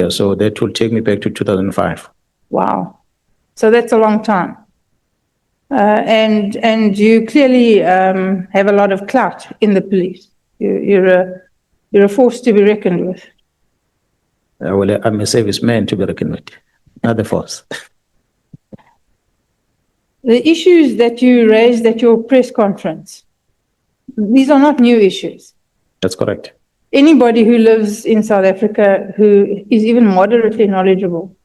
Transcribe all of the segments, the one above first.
years, so that will take me back to 2005. Wow. So that's a long time. And you clearly have a lot of clout in the police. You're a force to be reckoned with. Well, I'm a serviceman to be reckoned with, not a force. The issues that you raised at your press conference, these are not new issues. That's correct. Anybody who lives in South Africa who is even moderately knowledgeable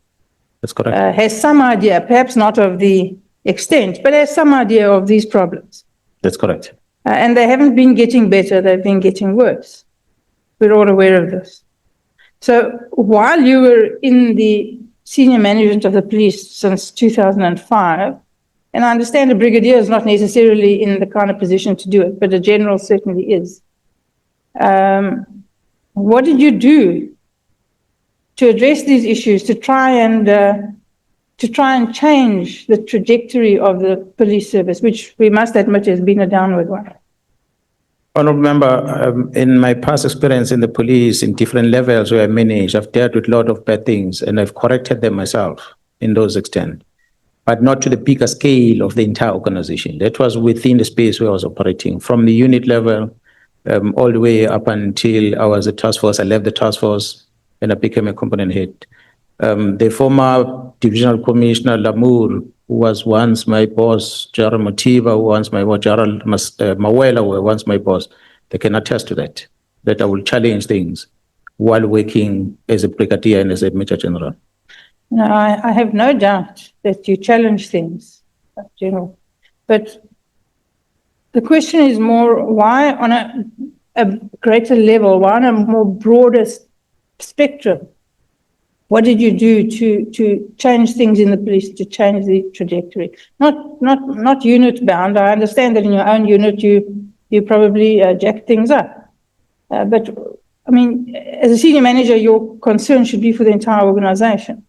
That's correct. Has some idea, perhaps not of the extent, but has some idea of these problems. That's correct. And they haven't been getting better, they've been getting worse. We're all aware of this. So while you were in the senior management of the police since 2005, and I understand a brigadier is not necessarily in the kind of position to do it, but a general certainly is. What did you do to address these issues, to try and change the trajectory of the police service, which we must admit has been a downward one? Honourable Member, in my past experience in the police, in different levels where I managed, I've dealt with a lot of bad things, and I've corrected them myself in those extent, but not to the bigger scale of the entire organization. That was within the space where I was operating, from the unit level all the way up until I was a task force. I left the task force and I became a component head. The former divisional commissioner, Lamour, who was once my boss, Gerald Motiba, who once my boss, Gerald Mawela, who was once my boss, they can attest to that I will challenge things while working as a brigadier and as a major general. No, I have no doubt that you challenge things, General. But the question is more, why on a greater level, why on a more broader spectrum? What did you do to change things in the police, to change the trajectory? Not unit bound. I understand that in your own unit you probably jack things up. But I mean, as a senior manager, your concern should be for the entire organization.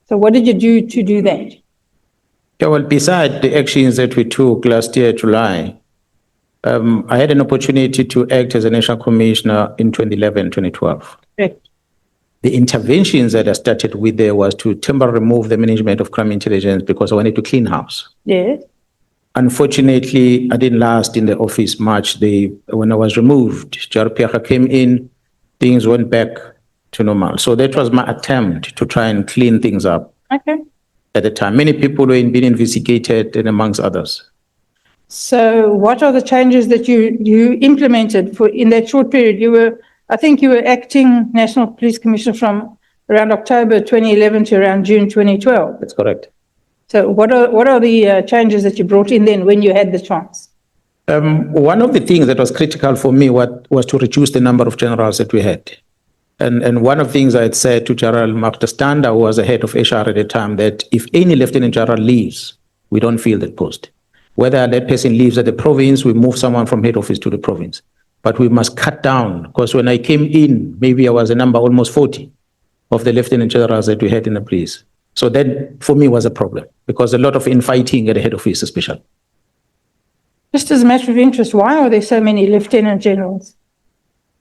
So what did you do to do that? Yeah, well, beside the actions that we took last year, July, I had an opportunity to act as a national commissioner in 2011, 2012. Correct. The interventions that I started with there was to temporarily remove the management of crime intelligence because I wanted to clean house. Yes. Unfortunately, I didn't last in the office much. When I was removed, Jarpiaka came in, things went back to normal. So that was my attempt to try and clean things up. Okay. At the time, many people were being investigated, and amongst others. So what are the changes that you implemented in that short period? I think you were acting National Police Commissioner from around October 2011 to around June 2012. That's correct. So what are the changes that you brought in then when you had the chance? One of the things that was critical for me was to reduce the number of generals that we had. And one of the things I had said to General Mark Standa, who was the head of HR at the time, that if any lieutenant general leaves, we don't fill that post. Whether that person leaves at the province, we move someone from head office to the province. But we must cut down, because when I came in, maybe I was a number almost 40 of the lieutenant generals that we had in the police. So that, for me, was a problem, because a lot of infighting at the head office, especially. Just as a matter of interest, why are there so many lieutenant generals?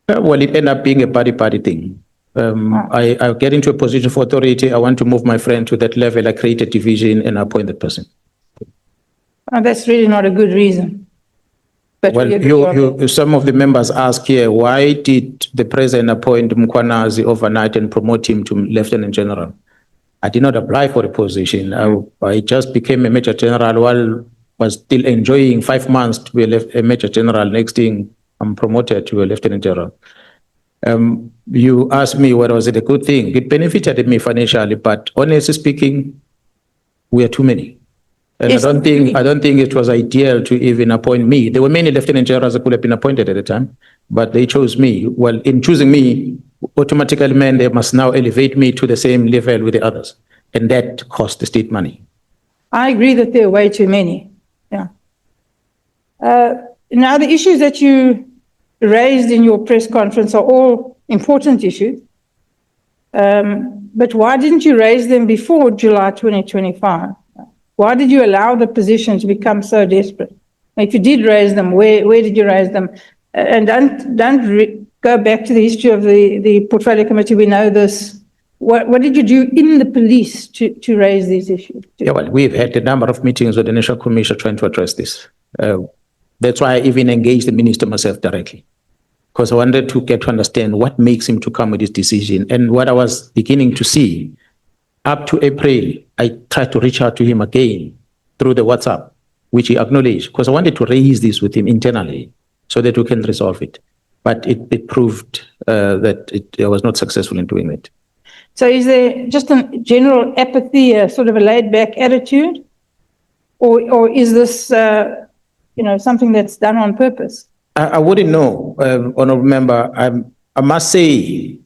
Well, it ended up being a party thing. I get into a position of authority. I want to move my friend to that level. I create a division and appoint that person. That's really not a good reason. But well, some of the members ask here, why did the president appoint Mkhwanazi overnight and promote him to lieutenant general? I did not apply for the position. I just became a major general while was still enjoying 5 months to be a major general. Next thing, I'm promoted to a lieutenant general. You asked me, what was it a good thing? It benefited me financially, but honestly speaking, we are too many. And yes, I don't think it was ideal to even appoint me. There were many lieutenant generals that could have been appointed at the time, but they chose me. Well, in choosing me, automatically meant they must now elevate me to the same level with the others. And that cost the state money. I agree that there are way too many. Yeah. Now, the issues that you raised in your press conference are all important issues. But why didn't you raise them before July 2025? Why did you allow the position to become so desperate? If you did raise them, where did you raise them? And don't go back to the history of the portfolio committee. We know this what did you do in the police to raise these issues? Yeah, well, we've had a number of meetings with the National Commission trying to address this. That's why I even engaged the minister myself directly, because I wanted to get to understand what makes him to come with this decision. And what I was beginning to see, up to April, I tried to reach out to him again through the WhatsApp, which he acknowledged, because I wanted to raise this with him internally so that we can resolve it. But it proved that I was not successful in doing it. So is there just a general apathy, a sort of a laid-back attitude? Or is this, something that's done on purpose? I wouldn't know, Honourable Member. I must say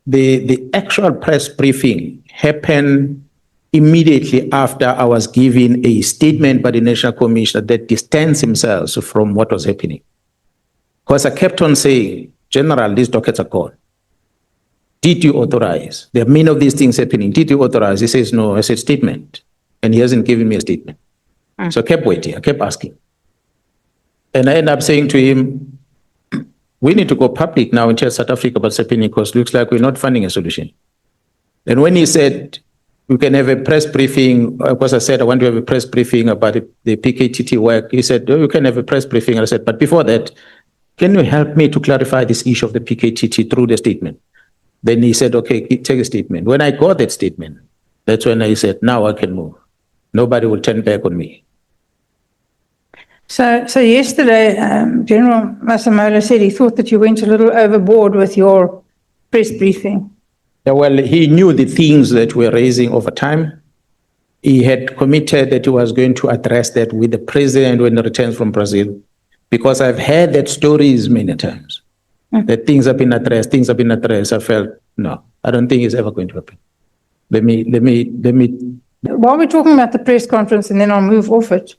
the actual press briefing happened immediately after I was given a statement by the National Commissioner that distanced himself from what was happening. Because I kept on saying, General, these dockets are gone. Did you authorize? There are many of these things happening. Did you authorize? He says, no. I said, statement. And he hasn't given me a statement. So I kept waiting. I kept asking. And I ended up saying to him, we need to go public now and tell South Africa about what's happening, because it looks like we're not finding a solution. And when he said, we can have a press briefing, because I said, I want to have a press briefing about the PKTT work. He said, oh, you can have a press briefing. And I said, but before that, can you help me to clarify this issue of the PKTT through the statement? Then he said, okay, take a statement. When I got that statement, that's when I said, now I can move. Nobody will turn back on me. So yesterday, General Masemola said he thought that you went a little overboard with your press briefing. Yeah, well, he knew the things that we're raising over time. He had committed that he was going to address that with the president when he returns from Brazil, because I've heard that stories many times. That things have been addressed, I felt, no, I don't think it's ever going to happen. Let me. While we're talking about the press conference, and then I'll move off it,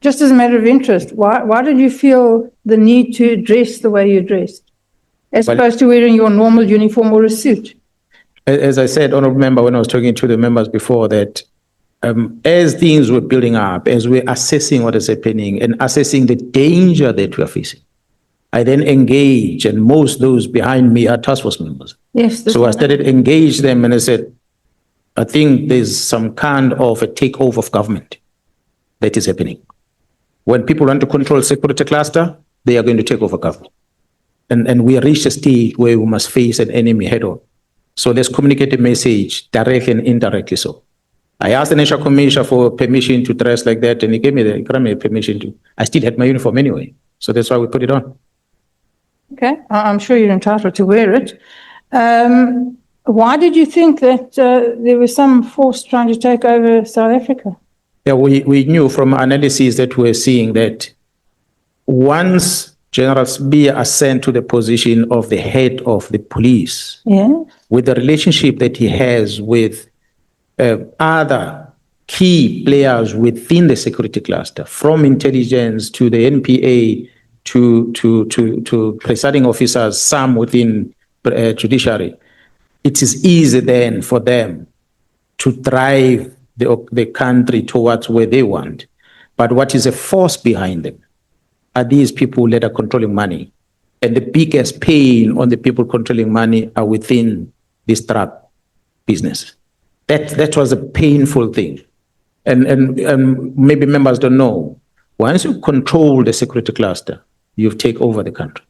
just as a matter of interest, why did you feel the need to dress the way you dressed, as opposed to wearing your normal uniform or a suit? As I said, Honourable Member, when I was talking to the members before, that as things were building up, as we're assessing what is happening and assessing the danger that we are facing, I then engage, and most those behind me are task force members. Yes. So I started engage them, and I said, I think there's some kind of a takeover of government that is happening. When people want to control security cluster, they are going to take over government. And we reached a stage where we must face an enemy head on. So let's communicate a message directly and indirectly so. I asked the National Commissioner for permission to dress like that, and he gave me permission to. I still had my uniform anyway, so that's why we put it on. Okay, I'm sure you're entitled to wear it. Why did you think that there was some force trying to take over South Africa? Yeah, we knew from analysis that we're seeing that once General Sibiya ascended to the position of the head of the police, with the relationship that he has with other key players within the security cluster, from intelligence to the NPA to presiding officers, some within judiciary, it is easy then for them to drive the country towards where they want. But what is a force behind them are these people that are controlling money. And the biggest pain on the people controlling money are within this drug business. That was a painful thing. And maybe members don't know, once you control the security cluster, you take over the country.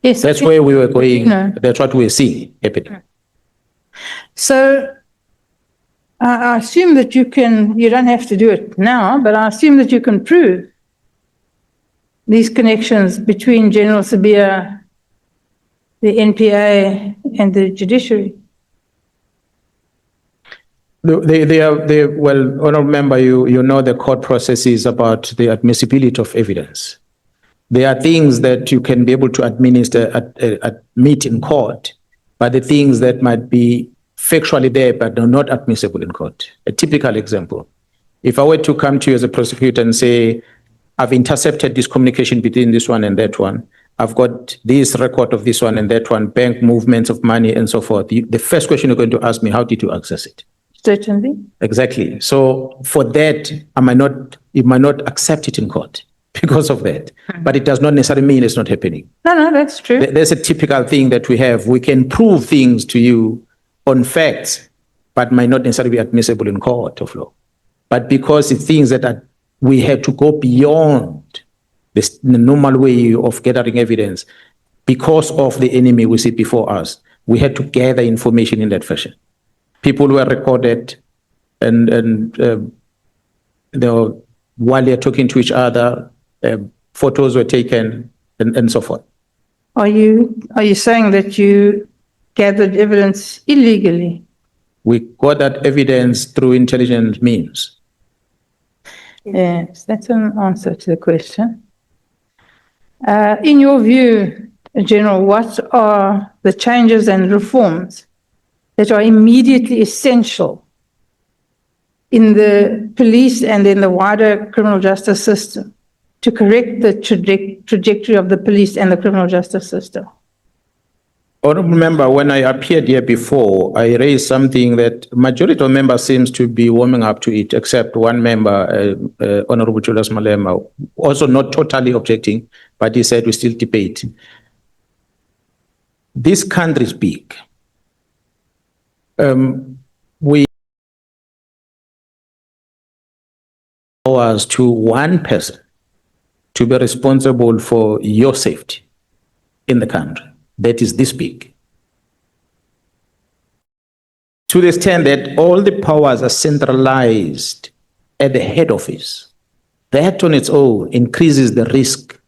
Yes, that's where we were going. That's what we're seeing happening. So I assume that you don't have to do it now, but I assume that you can prove these connections between General Sibiya, the NPA, and the judiciary. Well, Honourable Member, you know the court process is about the admissibility of evidence. There are things that you can be able to admit in court, but the things that might be factually there but are not admissible in court. A typical example, if I were to come to you as a prosecutor and say, I've intercepted this communication between this one and that one, I've got this record of this one and that one, bank movements of money and so forth, the first question you're going to ask me, how did you access it? Certainly. Exactly. So for that, you might not accept it in court. because of that. But it does not necessarily mean it's not happening. No, that's true. There's a typical thing that we have. We can prove things to you on facts, but might not necessarily be admissible in court of law. But because it's things that we have to go beyond the normal way of gathering evidence, because of the enemy we see before us, we had to gather information in that fashion. People were recorded, and they were, while they're talking to each other, photos were taken, and so forth. Are you saying that you gathered evidence illegally? We got that evidence through intelligent means. Yes, that's an answer to the question. In your view, General, what are the changes and reforms that are immediately essential in the police and in the wider criminal justice system to correct the trajectory of the police and the criminal justice system? Honorable member, when I appeared here before, I raised something that majority of members seems to be warming up to it, except one member, Honorable Julius Malema, also not totally objecting, but he said we still debate. This country is big. We powers to one person to be responsible for your safety in the country. That is this big. To the extent that all the powers are centralized at the head office, that on its own increases the risk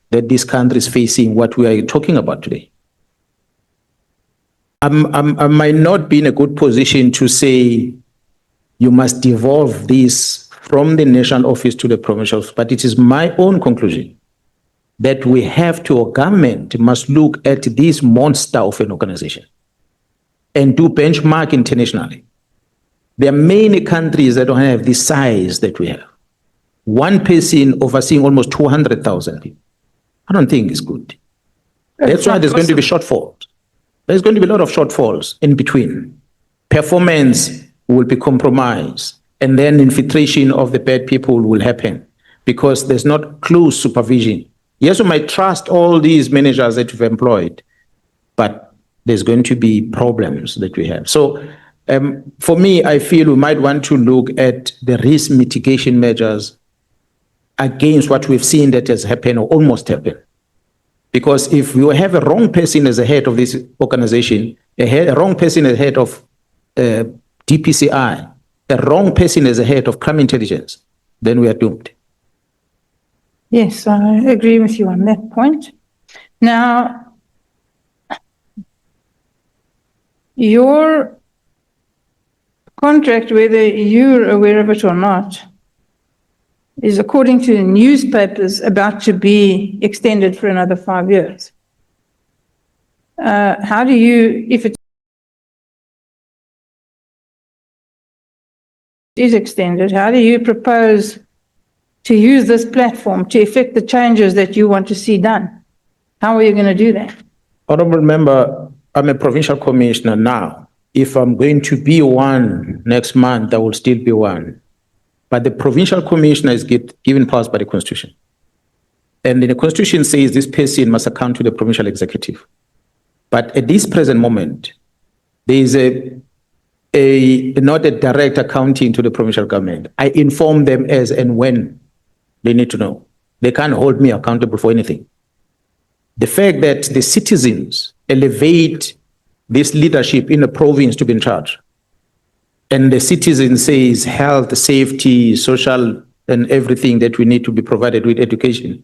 that this country is facing, what we are talking about today. I might not be in a good position to say you must devolve this from the national office to the provincial office, but it is my own conclusion that we have to, or government must look at this monster of an organization and do benchmark internationally. There are many countries that don't have the size that we have. One person overseeing almost 200,000 people. I don't think it's good. That's why there's going to be shortfalls. There's going to be a lot of shortfalls in between. Performance will be compromised, and then infiltration of the bad people will happen because there's not close supervision. Yes, we might trust all these managers that we've employed, but there's going to be problems that we have. So for me, I feel we might want to look at the risk mitigation measures against what we've seen that has happened or almost happened. Because if you have a wrong person as the head of this organization, a wrong person as the head of DPCI, a wrong person as the head of crime intelligence, then we are doomed. Yes, I agree with you on that point. Now, your contract, whether you're aware of it or not, is, according to the newspapers, about to be extended for another 5 years. How do you, if it is extended, how do you propose to use this platform to effect the changes that you want to see done? How are you going to do that? Honourable Member, I'm a provincial commissioner now. If I'm going to be one next month, I will still be one. But the provincial commissioner is given powers by the Constitution. And the Constitution says this person must account to the provincial executive. But at this present moment, there is not a direct accounting to the provincial government. I inform them as and when they need to know. They can't hold me accountable for anything. The fact that the citizens elevate this leadership in the province to be in charge, and the citizen says health, safety, social, and everything that we need to be provided with education.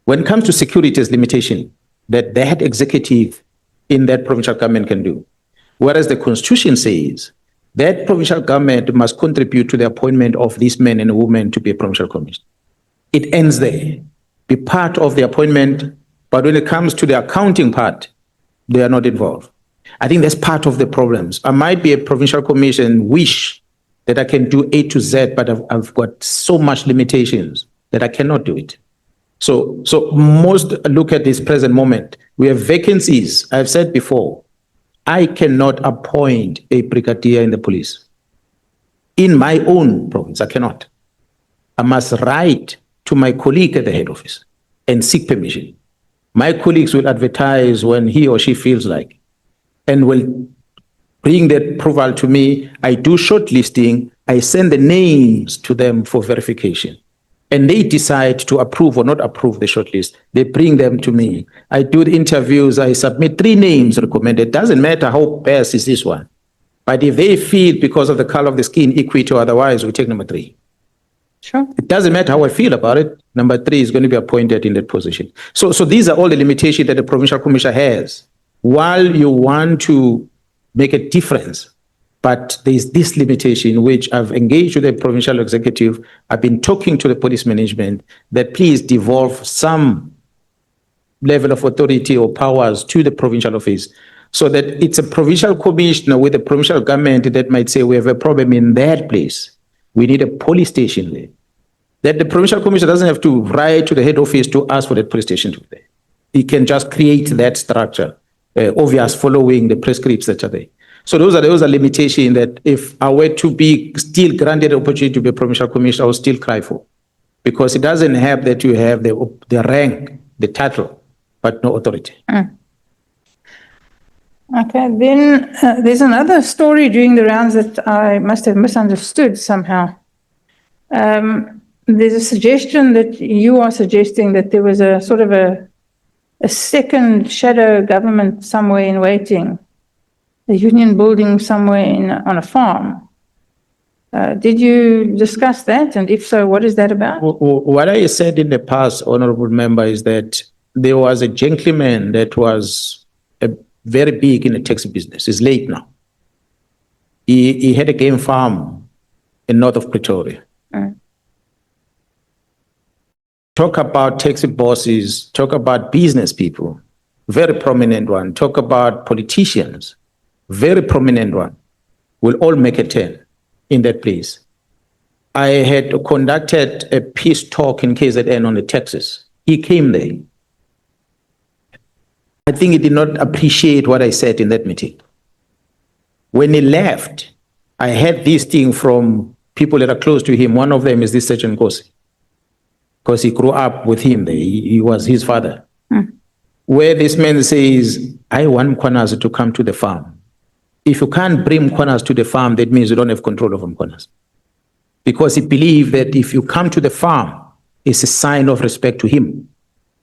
When it comes to security, there's limitation that that executive in that provincial government can do. Whereas the Constitution says that provincial government must contribute to the appointment of these men and women to be a provincial commissioner. It ends there. Be part of the appointment, but when it comes to the accounting part, they are not involved. I think that's part of the problems. I might be a provincial commission, wish that I can do A to Z, but I've got so much limitations that I cannot do it. So most look at this present moment. We have vacancies. I've said before, I cannot appoint a brigadier in the police. In my own province, I cannot. I must write to my colleague at the head office and seek permission. My colleagues will advertise when he or she feels like, and will bring the approval to me. I do shortlisting. I send the names to them for verification. And they decide to approve or not approve the shortlist. They bring them to me. I do the interviews. I submit 3 names recommended. Doesn't matter how best is this one. But if they feel because of the color of the skin, equity or otherwise, we take number 3. Sure. It doesn't matter how I feel about it. Number 3 is going to be appointed in that position. So these are all the limitations that the provincial commissioner has. While you want to make a difference, but there's this limitation which I've engaged with the provincial executive. I've been talking to the police management that please devolve some level of authority or powers to the provincial office so that it's a provincial commissioner with a provincial government that might say we have a problem in that place. We need a police station there. That the provincial commissioner doesn't have to write to the head office to ask for that police station to be there. He can just create that structure, obvious following the prescripts that are there. So those are limitations that if I were to be still granted the opportunity to be a provincial commissioner, I would still cry for. Because it doesn't have that you have the rank, the title, but no authority. Okay, then there's another story during the rounds that I must have misunderstood somehow. There's a suggestion that you are suggesting that there was a sort of a second shadow government somewhere in waiting, a union building somewhere on a farm. Did you discuss that? And if so, what is that about? What I said in the past, honorable member, is that there was a gentleman that was very big in the taxi business. He's late now. He had a game farm in north of Pretoria. Talk about taxi bosses, talk about business people, very prominent one. Talk about politicians, very prominent one. Will all make a turn in that place. I had conducted a peace talk in KZN on the taxes. He came there. I think he did not appreciate what I said in that meeting. When he left, I had this thing from people that are close to him. One of them is this Sergeant Nkosi, because he grew up with him there. He was his father. Where this man says, I want Mkhwanazi to come to the farm. If you can't bring Mkhwanazi to the farm, that means you don't have control over Mkhwanazi. Because he believed that if you come to the farm, it's a sign of respect to him.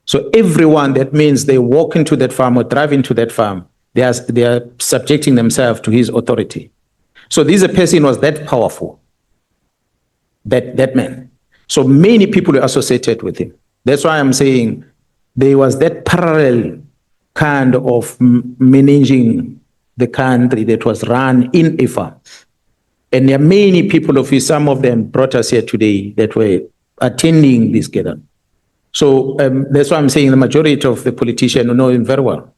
So everyone, that means they walk into that farm or drive into that farm, they are subjecting themselves to his authority. So this person was that powerful, that man. So many people were associated with him. That's why I'm saying there was that parallel kind of managing the country that was run in a farm. And there are many people of his, some of them brought us here today that were attending this gathering. So that's why I'm saying the majority of the politicians know him very well.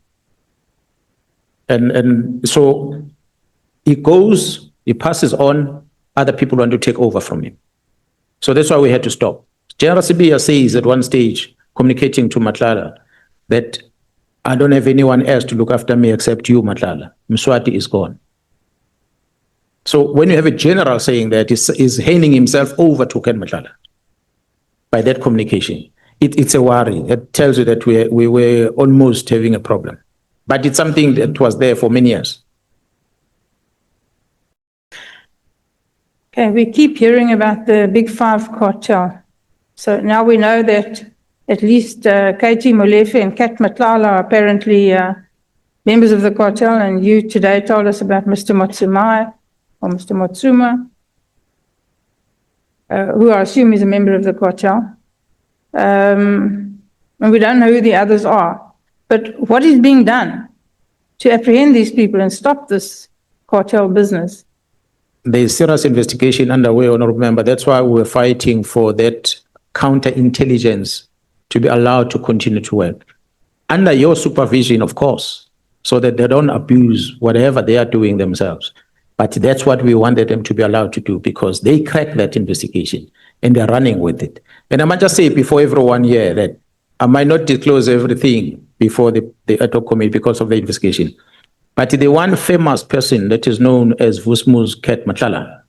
And so he goes, he passes on, other people want to take over from him. So that's why we had to stop. General Sibiya says at one stage, communicating to Nhlanhla, that I don't have anyone else to look after me except you, Nhlanhla. Mswati is gone. So when you have a general saying that, he's handing himself over to Ken Nhlanhla by that communication. It's a worry. It tells you that we were almost having a problem. But it's something that was there for many years. Okay, we keep hearing about the Big Five cartel. So now we know that at least Katie Molefe and Kat Nhlanhla are apparently members of the cartel, and you today told us about Mr. Motsumai or Mr. Motsuma, who I assume is a member of the cartel. And we don't know who the others are. But what is being done to apprehend these people and stop this cartel business? There's serious investigation underway, honorable member. That's why we're fighting for that counterintelligence to be allowed to continue to work. Under your supervision, of course, so that they don't abuse whatever they are doing themselves. But that's what we wanted them to be allowed to do, because they cracked that investigation and they're running with it. And I might just say before everyone here that I might not disclose everything before the ad hoc committee because of the investigation. But the one famous person that is known as Vusmu's Kat Nhlanhla,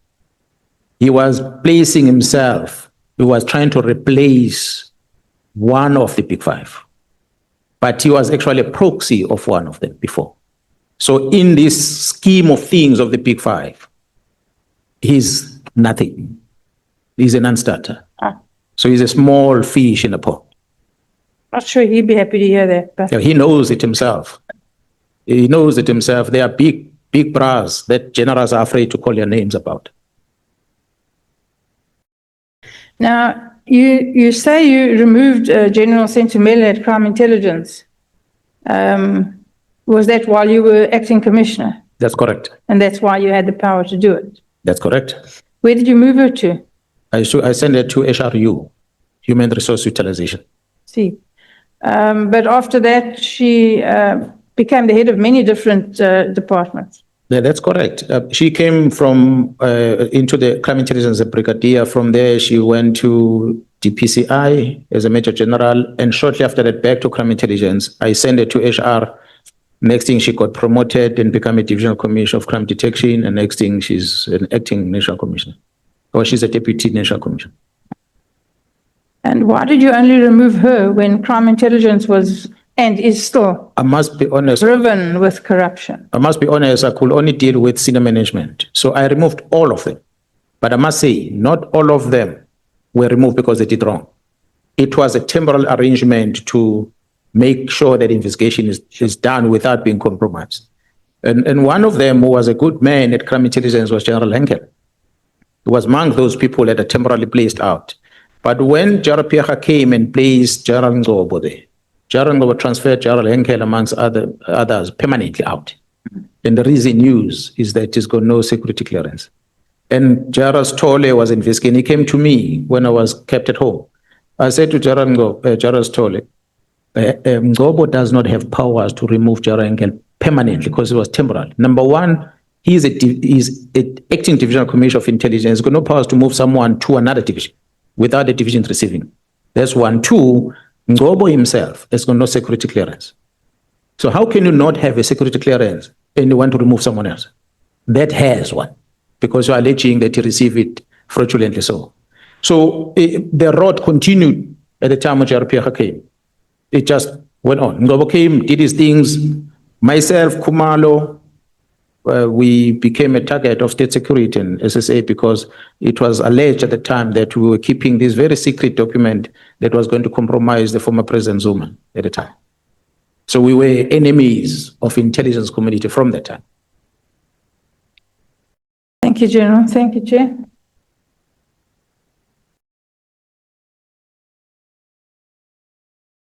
he was placing himself He was trying to replace one of the big five, but he was actually a proxy of one of them before. So in this scheme of things of the big five, he's nothing. He's a non-starter. So he's a small fish in a pond. Not sure he'd be happy to hear that, but Yeah, he knows it himself. He knows it himself. There are big bras that generals are afraid to call their names about. now you say you removed General Sentimela at Crime Intelligence. Was that while you were acting commissioner? That's correct. And that's why you had the power to do it? That's correct. Where did you move her to? I sent it to HRU, Human Resource Utilization. See. But after that, she became the head of many different departments. Yeah, that's correct. She came from into the crime intelligence as a brigadier. From there, she went to DPCI as a major general, and shortly after that, back to crime intelligence. I sent her to HR. Next thing, she got promoted and became a divisional commissioner of crime detection. And next thing, she's an acting national commissioner, or she's a deputy national commissioner. And why did you only remove her when crime intelligence was and is still I must be honest. driven with corruption? I must be honest, I could only deal with senior management. So I removed all of them. But I must say, not all of them were removed because they did wrong. It was a temporal arrangement to make sure that investigation is done without being compromised. And one of them, who was a good man at crime intelligence, was General Henkel. He was among those people that are temporarily placed out. But when General Pierre came and placed General Ngcobo there, General Ngcobo transferred General Henkel amongst others permanently out. And the reason used is that he's got no security clearance. And General Stolle was investigating. He came to me when I was kept at home. I said to General Stolle, Ngcobo does not have powers to remove General Henkel permanently because it was temporal. Number one, he's an acting divisional commissioner of intelligence. He's got no powers to move someone to another division without the division receiving. That's one. Two, Ngcobo himself has got no security clearance. So how can you not have a security clearance and you want to remove someone else that has one? Because you're alleging that he received it fraudulently so. So the rot continued at the time when Pierre came. It just went on. Ngcobo came, did his things. Myself, Khumalo, we became a target of state security and SSA because it was alleged at the time that we were keeping this very secret document that was going to compromise the former President Zuma at the time. So we were enemies of intelligence community from that time. Thank you, General. Thank you, Chair.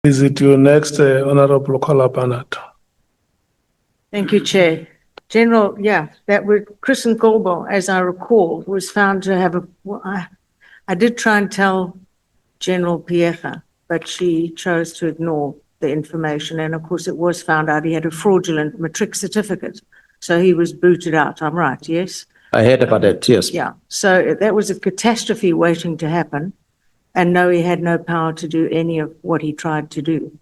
Is it your next, Honorable Kalapanat? Thank you, Chair. General, yeah, that was Chris Ngcobo, as I recall, was found to have I did try and tell General Pierre, but she chose to ignore the information. And of course, it was found out he had a fraudulent matric certificate. So he was booted out. I'm right, yes? I heard about that, yes. Yeah. So that was a catastrophe waiting to happen. And no, he had no power to do any of what he tried to do.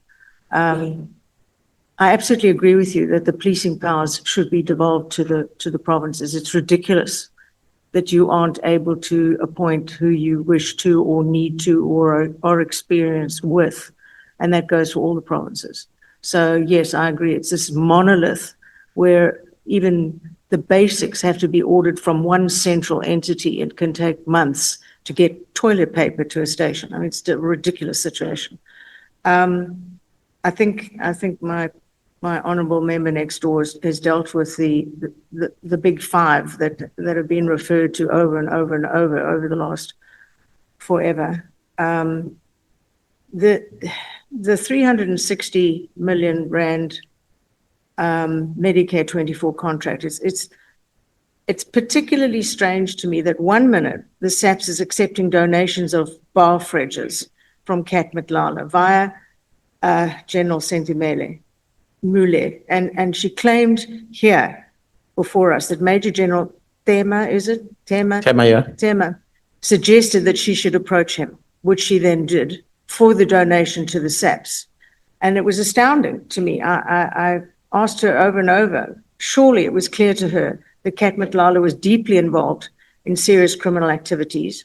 I absolutely agree with you that the policing powers should be devolved to the provinces. It's ridiculous that you aren't able to appoint who you wish to or need to or are experienced with. And that goes for all the provinces. So yes, I agree. It's this monolith where even the basics have to be ordered from one central entity. It can take months to get toilet paper to a station. I mean, it's a ridiculous situation. I think my honourable member next door has dealt with the big five that have been referred to over and over and over the last forever. The 360 million rand Medicare 24 contract, it's particularly strange to me that 1 minute the SAPS is accepting donations of bar fridges from Kat Nhlanhla via General Sentimela. Mule, and she claimed here before us that Major General Tema suggested that she should approach him, which she then did for the donation to the SAPS. And it was astounding to me. I asked her over and over, surely it was clear to her that Kat Nhlanhla was deeply involved in serious criminal activities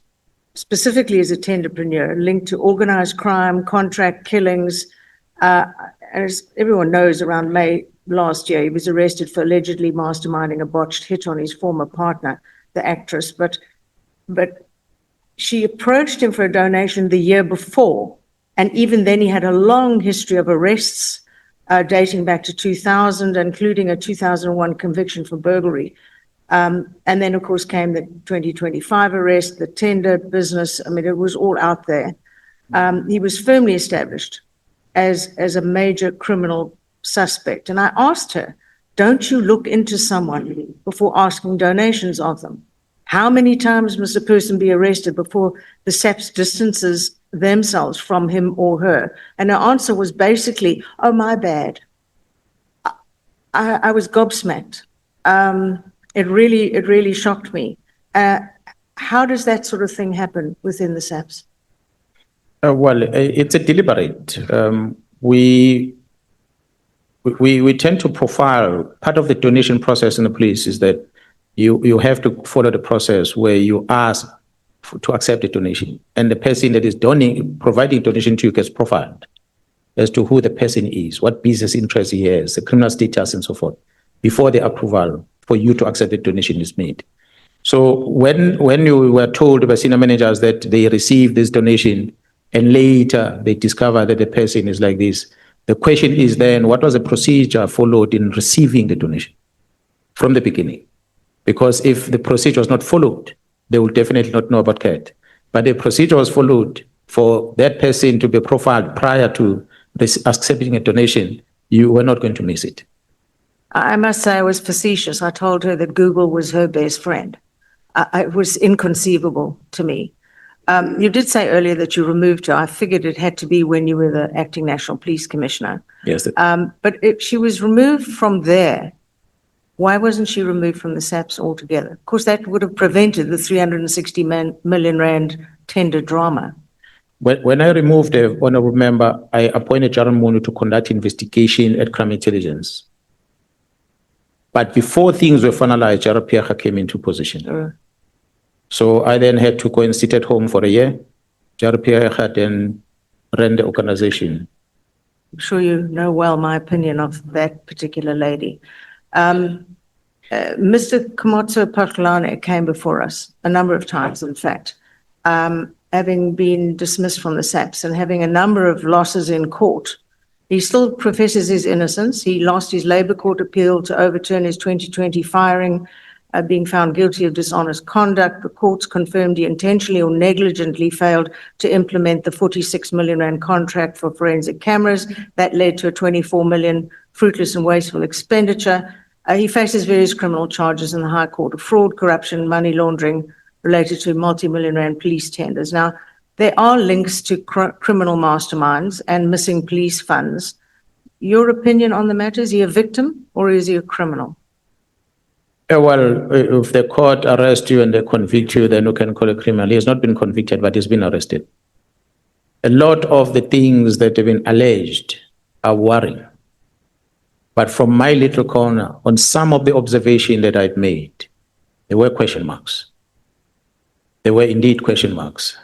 specifically as a tenderpreneur, linked to organized crime, contract killings. As everyone knows, around May last year, he was arrested for allegedly masterminding a botched hit on his former partner, the actress. But she approached him for a donation the year before. And even then, he had a long history of arrests dating back to 2000, including a 2001 conviction for burglary. And then, of course, came the 2025 arrest, the tender business. I mean, it was all out there. He was firmly established as a major criminal suspect. And I asked her, don't you look into someone before asking donations of them? How many times must a person be arrested before the SAPS distances themselves from him or her? And her answer was basically, oh, my bad. I was gobsmacked. It really shocked me. How does that sort of thing happen within the SAPS? Well, it's a deliberate. We tend to profile. Part of the donation process in the police is that you have to follow the process where you ask to accept a donation, and the person that is providing donation to you gets profiled as to who the person is, what business interest he has, the criminal status, and so forth, before the approval for you to accept the donation is made. So when you were told by senior managers that they received this donation and later they discover that the person is like this, the question is then, what was the procedure followed in receiving the donation from the beginning? Because if the procedure was not followed, they will definitely not know about CAT. But the procedure was followed for that person to be profiled prior to accepting a donation, you were not going to miss it. I must say I was facetious. I told her that Google was her best friend. It was inconceivable to me. You did say earlier that you removed her. I figured it had to be when you were the acting National Police Commissioner. Yes. But if she was removed from there, why wasn't she removed from the SAPS altogether? Of course, that would have prevented the 360 million rand tender drama. When I removed the honorable member, I appointed Jaron Munu to conduct investigation at crime intelligence. But before things were finalized, Jaron Pierre came into position. So I then had to go and sit at home for a year. Jaron Pierre then ran the organization. I'm sure you know well my opinion of that particular lady. Mr. Mkhwanazi came before us a number of times, in fact, having been dismissed from the SAPS and having a number of losses in court. He still professes his innocence. He lost his Labour Court appeal to overturn his 2020 firing, being found guilty of dishonest conduct. The courts confirmed he intentionally or negligently failed to implement the 46 million rand contract for forensic cameras. That led to a 24 million fruitless and wasteful expenditure. He faces various criminal charges in the High Court of fraud, corruption, money laundering related to multi-million rand police tenders. Now, there are links to criminal masterminds and missing police funds. Your opinion on the matter, is he a victim or is he a criminal? Well, if the court arrests you and they convict you, then you can call a criminal. He has not been convicted, but he's been arrested. A lot of the things that have been alleged are worrying. But from my little corner, on some of the observations that I've made, there were question marks. There were indeed question marks.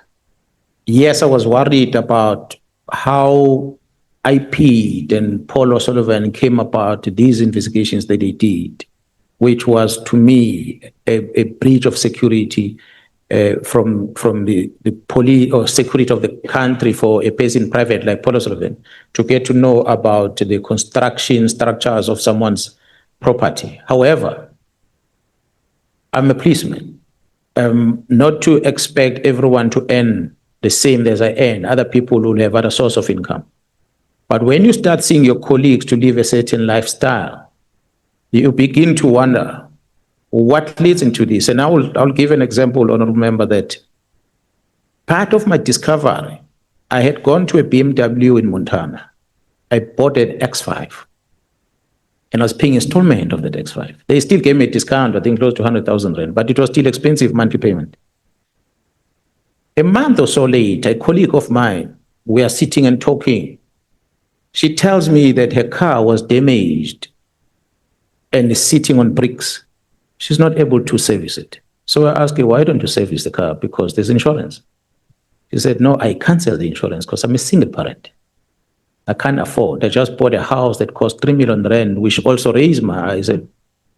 Yes, I was worried about how IP and Paul O'Sullivan came about these investigations that they did, which was to me a breach of security from the police or security of the country for a person private like Paul O'Sullivan to get to know about the construction structures of someone's property. However, I'm a policeman. Not to expect everyone to earn the same as I earn. Other people will have other source of income. But when you start seeing your colleagues to live a certain lifestyle, you begin to wonder what leads into this. And I'll give an example, and remember that part of my discovery, I had gone to a BMW in Montana. I bought an X5 and I was paying installment of that X5. They still gave me a discount, I think close to 100,000 rand, but it was still expensive monthly payment. A month or so later, a colleague of mine, we are sitting and talking. She tells me that her car was damaged and is sitting on bricks. She's not able to service it. So I asked her, why don't you service the car? Because there's insurance. She said, no, I can't sell the insurance because I'm a single parent. I can't afford. I just bought a house that cost 3 million rand, which also raised my, I said,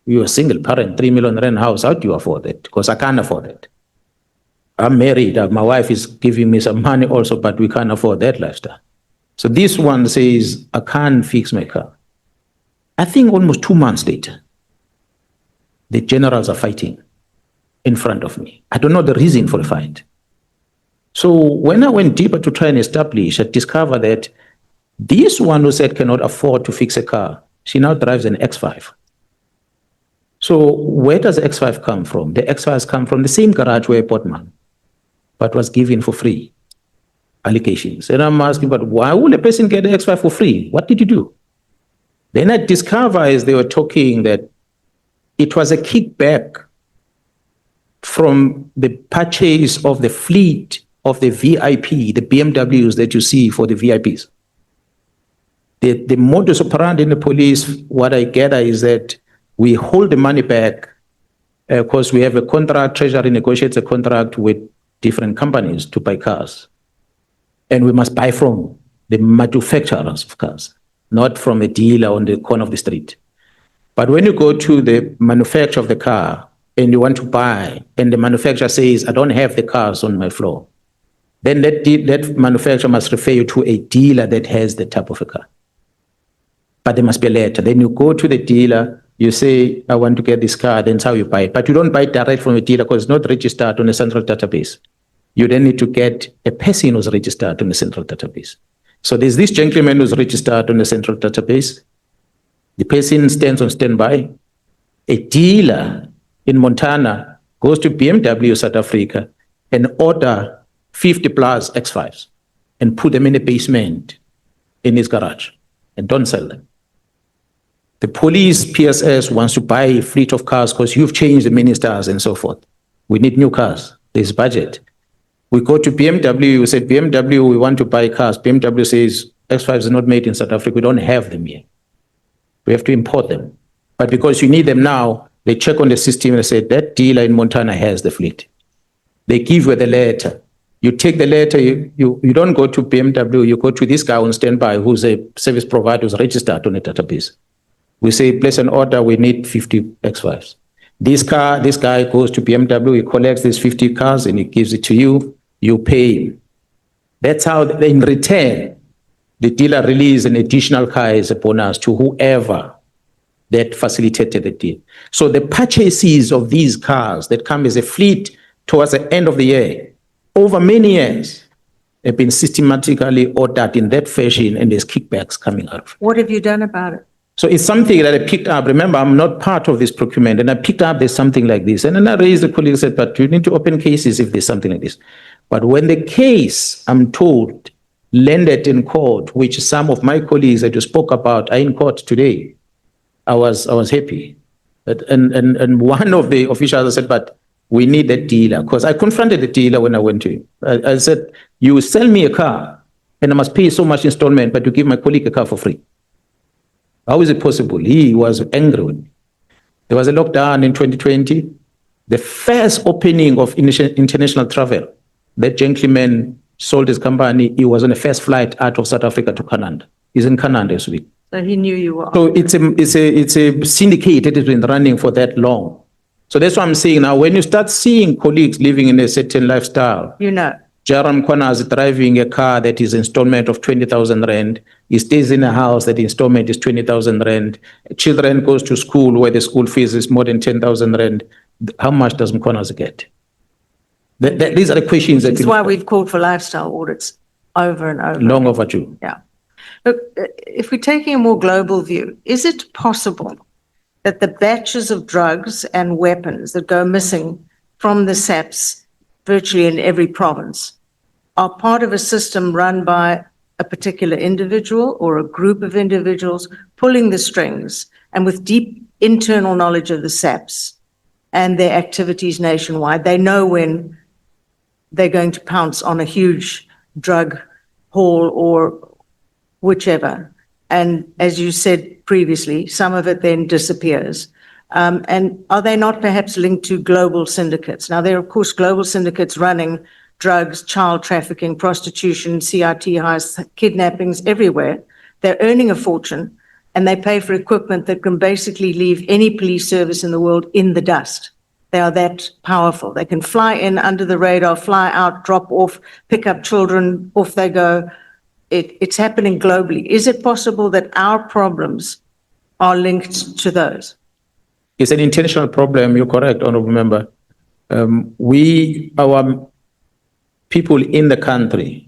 you're a single parent, 3 million rand house, how do you afford it? Because I can't afford it. I'm married, my wife is giving me some money also, but we can't afford that lifestyle. So this one says, I can't fix my car. I think almost 2 months later, the generals are fighting in front of me. I don't know the reason for the fight. So when I went deeper to try and establish, I discovered that this one who said cannot afford to fix a car, she now drives an X5. So where does the X5 come from? The X5s come from the same garage where I bought mine, but was given for free. Allegations. And I'm asking, but why would a person get the X5 for free? What did you do? Then I discover as they were talking that it was a kickback from the purchase of the fleet of the VIP, the BMWs that you see for the VIPs. The modus operandi in the police, what I gather is that we hold the money back because we have a contract, Treasury negotiates a contract with different companies to buy cars. And we must buy from the manufacturers of cars, not from a dealer on the corner of the street. But when you go to the manufacturer of the car and you want to buy, and the manufacturer says, I don't have the cars on my floor, then that manufacturer must refer you to a dealer that has the type of a car. But there must be a letter. Then you go to the dealer, you say, I want to get this car, that's how you buy it. But you don't buy it direct from a dealer because it's not registered on a central database. You then need to get a person who's registered on the central database. So there's this gentleman who's registered on the central database. The person stands on standby. A dealer in Montana goes to BMW South Africa and order 50 plus X5s and put them in the basement in his garage and don't sell them. The police, PSS, wants to buy a fleet of cars because you've changed the ministers and so forth. We need new cars. There's budget. We go to BMW, we say, BMW, we want to buy cars. BMW says, X5s are not made in South Africa. We don't have them yet. We have to import them. But because you need them now, they check on the system and say, that dealer in Montana has the fleet. They give you the letter. You take the letter, you don't go to BMW, you go to this guy on standby who's a service provider who's registered on the database. We say, place an order, we need 50 X5s. This guy goes to BMW, he collects these 50 cars and he gives it to you, you pay him. That's how, in return, the dealer releases an additional car as a bonus to whoever that facilitated the deal. So the purchases of these cars that come as a fleet towards the end of the year, over many years, have been systematically ordered in that fashion and there's kickbacks coming out of it. What have you done about it? So it's something that I picked up. Remember, I'm not part of this procurement, and I picked up there's something like this. And then I raised the colleague and said, but you need to open cases if there's something like this. But when the case, I'm told, landed in court, which some of my colleagues that you spoke about are in court today, I was happy. And one of the officials said, but we need that dealer. Because I confronted the dealer when I went to him. I said, you sell me a car, and I must pay so much installment, but you give my colleague a car for free. How is it possible? He was angry with me. There was a lockdown in 2020. The first opening of international travel, that gentleman sold his company. He was on the first flight out of South Africa to Canada. He's in Canada this week. So he knew you were. So it's a syndicate that has been running for that long. So that's what I'm saying now. When you start seeing colleagues living in a certain lifestyle, You know. Mkhwanazi driving a car that is installment of 20,000 rand. He stays in a house that the installment is 20,000 rand. Children goes to school where the school fees is more than 10,000 rand. How much does Mkhwanazi get? These are the questions that That's why we've called for lifestyle audits over and over. long overdue. Yeah. Look, if we're taking a more global view, is it possible that the batches of drugs and weapons that go missing from the SAPs virtually in every province are part of a system run by a particular individual or a group of individuals pulling the strings and with deep internal knowledge of the SAPs and their activities nationwide? They know when they're going to pounce on a huge drug haul or whichever. And as you said previously, some of it then disappears. And are they not perhaps linked to global syndicates? Now, there are, of course, global syndicates running drugs, child trafficking, prostitution, CRT heists, kidnappings everywhere. They're earning a fortune and they pay for equipment that can basically leave any police service in the world in the dust. They are that powerful. They can fly in under the radar, fly out, drop off, pick up children, off they go. It's happening globally. Is it possible that our problems are linked to those? It's an intentional problem. You're correct, Honorable Member. Our people in the country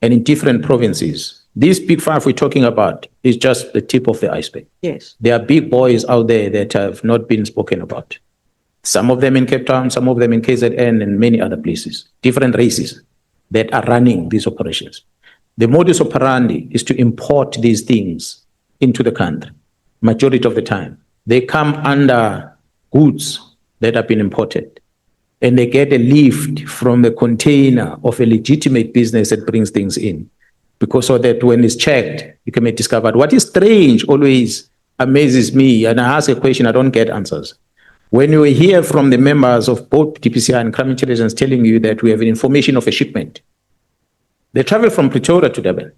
and in different provinces, these big five we're talking about is just the tip of the iceberg. Yes. There are big boys out there that have not been spoken about. Some of them in Cape Town, some of them in KZN and many other places, different races that are running these operations. The modus operandi is to import these things into the country. Majority of the time, they come under goods that have been imported and they get a lift from the container of a legitimate business that brings things in. Because so that when it's checked, you can be discovered. What is strange always amazes me, and I ask a question, I don't get answers. When you hear from the members of both DPCI and Crime Intelligence telling you that we have an information of a shipment, they travel from Pretoria to Durban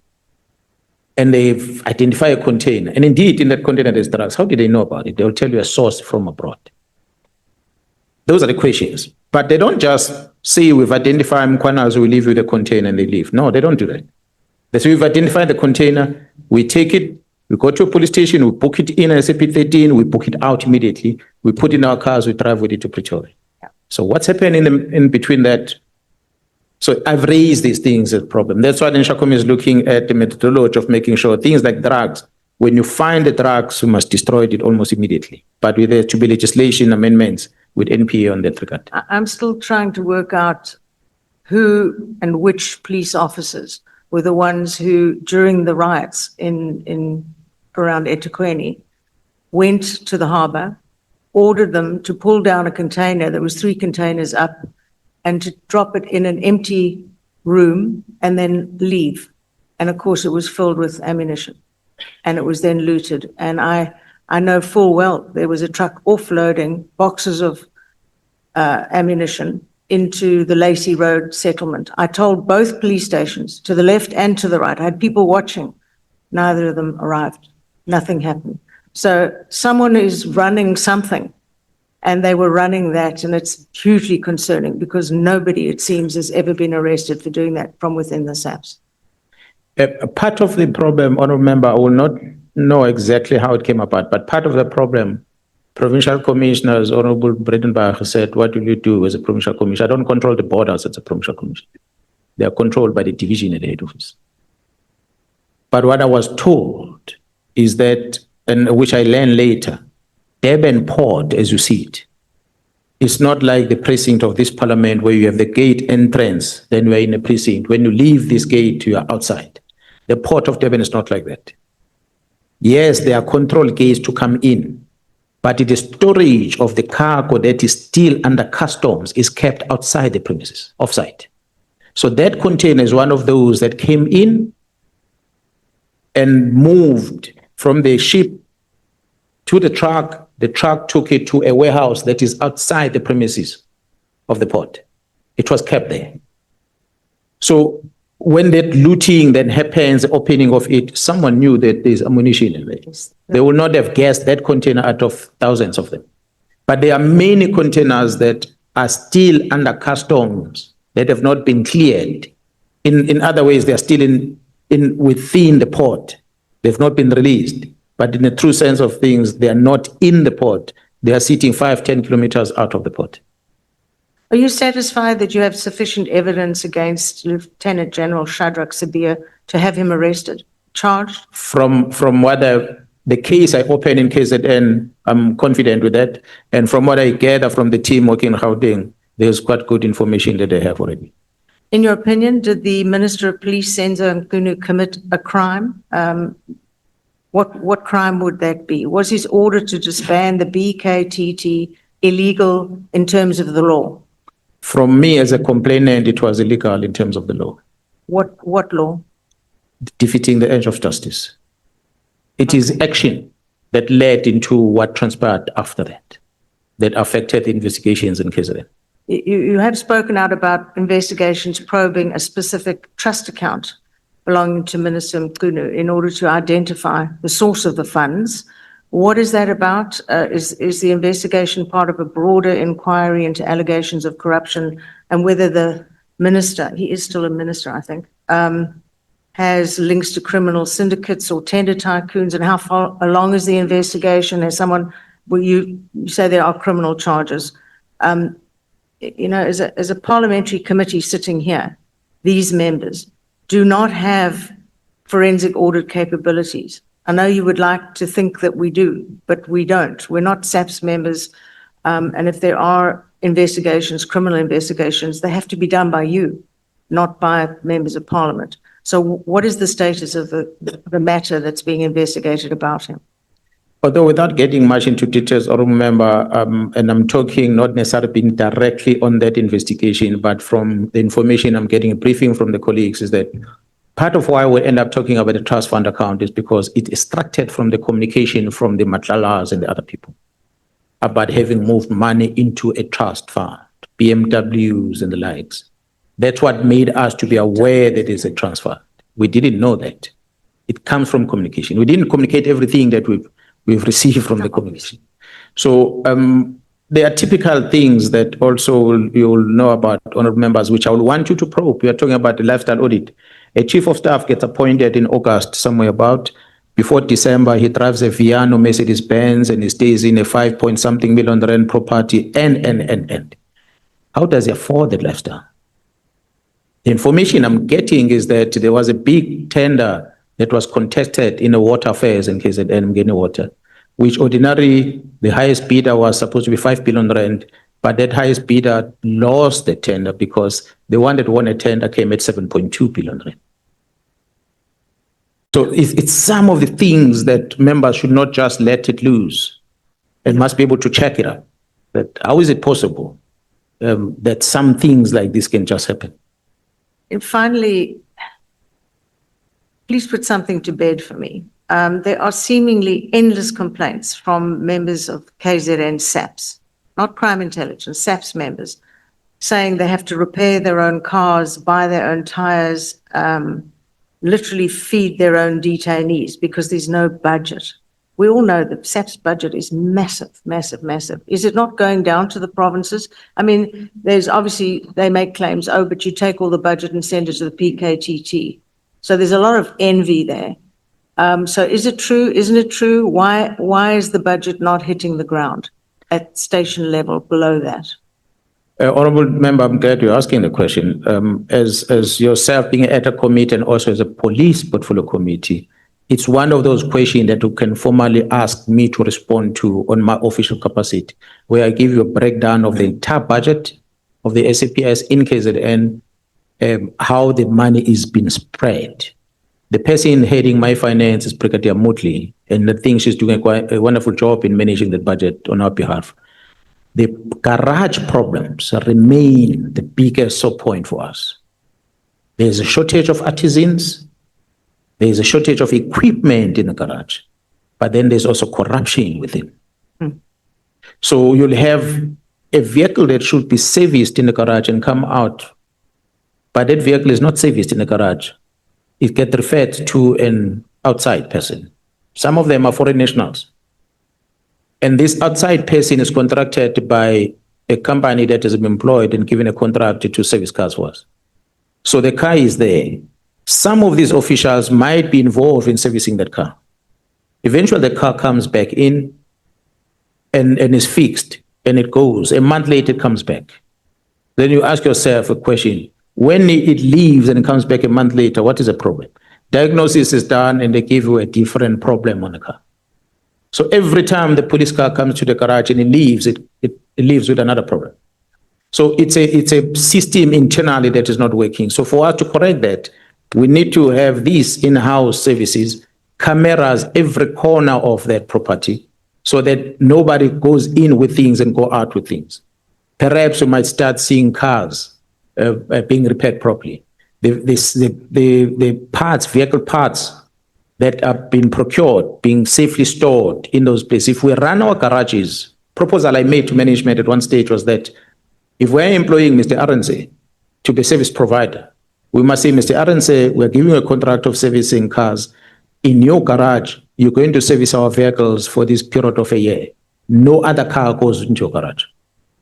and they've identified a container. And indeed, in that container, there's drugs. How did they know about it? They'll tell you a source from abroad. Those are the questions. But they don't just say, we've identified Mkhwanazi, we leave you the container and they leave. No, they don't do that. They say, we've identified the container, we take it, we go to a police station, we book it in as SAP13, we book it out immediately, we put it in our cars, we drive with it to Pretoria. Yeah. So what's happening in between that? So I've raised these things as a problem. That's why the NSHACOM is looking at the methodology of making sure things like drugs, when you find the drugs, you must destroy it almost immediately. But with there to be legislation amendments with NPA on that regard. I'm still trying to work out who and which police officers were the ones who, during the riots in around eThekwini, went to the harbour, ordered them to pull down a container. There was 3 containers up, and to drop it in an empty room and then leave. And of course, it was filled with ammunition, and it was then looted. And I know full well there was a truck offloading boxes of ammunition into the Lacey Road settlement. I told both police stations, to the left and to the right. I had people watching. Neither of them arrived. Nothing happened. So someone is running something, and they were running that, and it's hugely concerning because nobody, it seems, has ever been arrested for doing that from within the SAPS. A part of the problem, Honourable Member, I will not know exactly how it came about, but part of the problem, provincial commissioners, Honourable Bredenbach said, what will you do as a provincial commissioner? I don't control the borders as a provincial commissioner. They are controlled by the division at the head office. But what I was told is that, and which I learned later, Durban Port, as you see it, it's not like the precinct of this parliament where you have the gate entrance, then you are in a precinct. When you leave this gate, you are outside. The Port of Durban is not like that. Yes, there are control gates to come in, but the storage of the cargo that is still under customs is kept outside the premises, offsite. So that container is one of those that came in and moved from the ship to the truck took it to a warehouse that is outside the premises of the port. It was kept there. So when that looting then happens, the opening of it, someone knew that there's ammunition in there. They would not have guessed that container out of thousands of them. But there are many containers that are still under customs that have not been cleared. In other ways, they are still within the port. They've not been released. But in the true sense of things, they are not in the port. They are sitting 5-10 kilometers out of the port. Are you satisfied that you have sufficient evidence against Lieutenant General Shadrach Sibiya to have him arrested, charged? From what the case I opened in KZN, I'm confident with that. And from what I gather from the team working in Gauteng, there's quite good information that they have already. In your opinion, did the Minister of Police, Senzo Mkhunu, commit a crime? What crime would that be? Was his order to disband the BKTT illegal in terms of the law? From me as a complainant, it was illegal in terms of the law. What law? Defeating the edge of justice. It is action that led into what transpired after that affected the investigations in KZN. You have spoken out about investigations probing a specific trust account belonging to Minister Mkhwanazi in order to identify the source of the funds. What is that about? Is the investigation part of a broader inquiry into allegations of corruption and whether the minister, he is still a minister, I think, has links to criminal syndicates or tender tycoons, and how far along is the investigation? As someone, well, you say there are criminal charges. You know, as a parliamentary committee sitting here, these members do not have forensic audit capabilities. I know you would like to think that we do, but we don't. We're not SAPS members. And if there are investigations, criminal investigations, they have to be done by you, not by members of parliament. So what is the status of the matter that's being investigated about him? Although without getting much into details, I remember, and I'm talking not necessarily being directly on that investigation, but from the information I'm getting, a briefing from the colleagues, is that part of why we end up talking about the trust fund account is because it extracted from the communication from the Nhlanhlas and the other people about having moved money into a trust fund, BMWs and the likes. That's what made us to be aware that it's a trust fund. We didn't know that. It comes from communication. We didn't communicate everything that we've received from the communication. So there are typical things that also you'll know about, honorable members, which I will want you to probe. We are talking about the lifestyle audit. A chief of staff gets appointed in August, somewhere about. Before December, he drives a Viano Mercedes-Benz and he stays in a 5-point-something million rand property, and. How does he afford that lifestyle? The information I'm getting is that there was a big tender that was contested in the water affairs in KZN, Mgeni Water, which ordinarily the highest bidder was supposed to be 5 billion rand, but that highest bidder lost the tender because the one that won a tender came at 7.2 billion rand. So it's some of the things that members should not just let it loose and must be able to check it out. That how is it possible that some things like this can just happen? And finally, please put something to bed for me. There are seemingly endless complaints from members of KZN SAPS, not crime intelligence, SAPS members, saying they have to repair their own cars, buy their own tires, literally feed their own detainees because there's no budget. We all know that SAP's budget is massive, massive, massive. Is it not going down to the provinces? I mean, there's obviously, they make claims, oh, but you take all the budget and send it to the PKTT. So there's a lot of envy there. So is it true? Isn't it true? Why is the budget not hitting the ground at station level below that? Honorable member, I'm glad you're asking the question. As yourself being at a committee and also as a police portfolio committee, it's one of those questions that you can formally ask me to respond to on my official capacity, where I give you a breakdown of the entire budget of the SAPS in KZN, how the money is being spread. The person heading my finance is Brigadier Mutli, and I think she's doing a wonderful job in managing the budget on our behalf. The garage problems remain the biggest sore point for us. There's a shortage of artisans. There's a shortage of equipment in the garage, but then there's also corruption within. So you'll have a vehicle that should be serviced in the garage and come out, but that vehicle is not serviced in the garage. It gets referred to an outside person. Some of them are foreign nationals. And this outside person is contracted by a company that has been employed and given a contract to service cars for us. So the car is there. Some of these officials might be involved in servicing that car. Eventually, the car comes back in and is fixed, and it goes. A month later, it comes back. Then you ask yourself a question. When it leaves and it comes back a month later, what is the problem? Diagnosis is done, and they give you a different problem on the car. So every time the police car comes to the garage and it leaves, it leaves with another problem. So it's a system internally that is not working. So for us to correct that, we need to have these in-house services, cameras every corner of that property, so that nobody goes in with things and go out with things. Perhaps we might start seeing cars being repaired properly. The parts, vehicle parts that are being procured, being safely stored in those places. If we run our garages, proposal I made to management at one stage was that If we're employing Mr. Arendse to be service provider, we must say, Mr. Arendse, we're giving you a contract of servicing cars. In your garage, you're going to service our vehicles for this period of a year. No other car goes into your garage.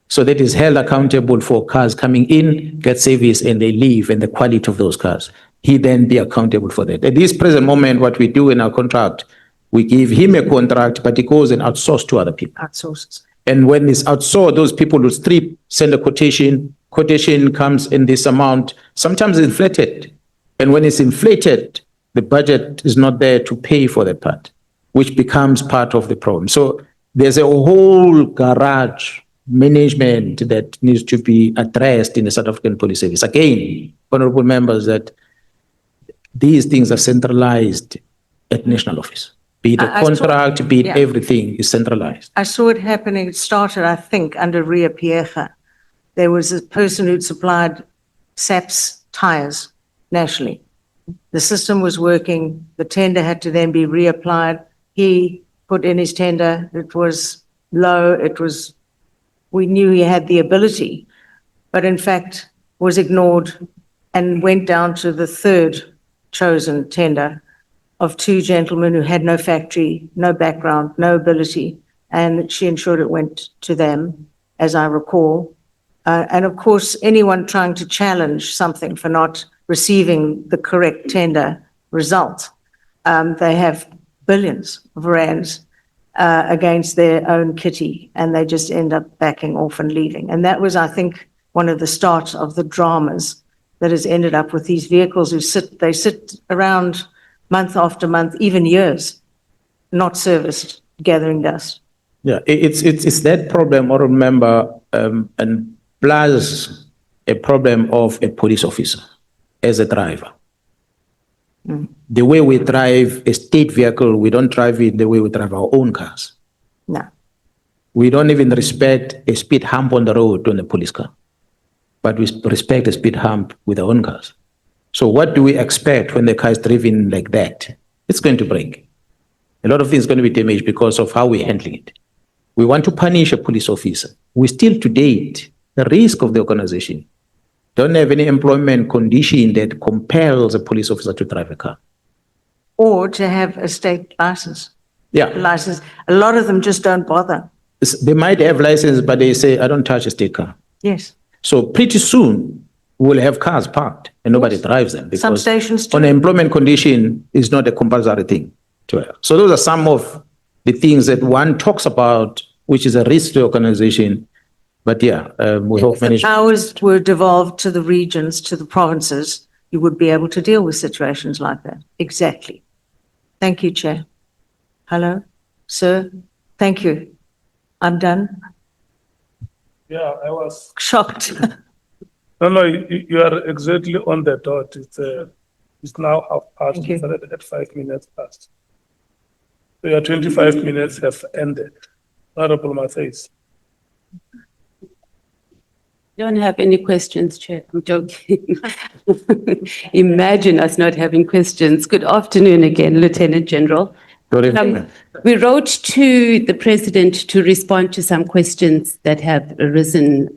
So that is held accountable for cars coming in, get service, and they leave, and the quality of those cars. He then be accountable for that. At this present moment, what we do in our contract, we give him a contract, but it goes and outsourced to other people. Outsources. And when it's outsourced, those people will strip, send a quotation. Quotation comes in this amount, sometimes inflated. And when it's inflated, the budget is not there to pay for that part, which becomes part of the problem. So there's a whole garage management that needs to be addressed in the South African Police Service. Again, honorable members, that these things are centralized at national office. Be it a I saw- contract, be it yeah. everything is centralized. I saw it happening. It started, I think, under Ria Piecha. There was a person who'd supplied SAP's tires nationally. The system was working. The tender had to then be reapplied. He put in his tender. It was low. We knew he had the ability, but in fact was ignored and went down to the third chosen tender of two gentlemen who had no factory, no background, no ability, and she ensured it went to them, as I recall. And of course, anyone trying to challenge something for not receiving the correct tender result, they have billions of rands against their own kitty, and they just end up backing off and leaving. And that was, I think, one of the starts of the dramas that has ended up with these vehicles who sit around month after month, even years, not serviced, gathering dust. Yeah, it's that problem, or remember, and plus a problem of a police officer as a driver. The way we drive a state vehicle, we don't drive it the way we drive our own cars. No. We don't even respect a speed hump on the road on a police car, but we respect a speed hump with our own cars. So what do we expect when the car is driven like that? It's going to break. A lot of things are going to be damaged because of how we're handling it. We want to punish a police officer. We still, to date, the risk of the organization don't have any employment condition that compels a police officer to drive a car. Or to have a state license. Yeah, License. A lot of them just don't bother. they might have license, but they say, I don't touch a state car. Yes. So pretty soon, we'll have cars parked and nobody drives them Some because stations do. on an employment condition is not a compulsory thing to have. So those are some of the things that one talks about, which is a risk to the organization. But yeah, we hope If the management. powers were devolved to the regions, to the provinces, you would be able to deal with situations like that. Exactly. Thank you, Chair. Hello, sir. Thank you. I'm done. Yeah, I was, Shocked. no, you are exactly on the dot. It's now 5:30, Thank you. it started at 5 minutes past. So your 25 minutes have ended. Honorable Matthys. Don't have any questions, Chair. I'm joking. Imagine us not having questions. Good afternoon again, Lieutenant General. Good evening. We wrote to the President to respond to some questions that have arisen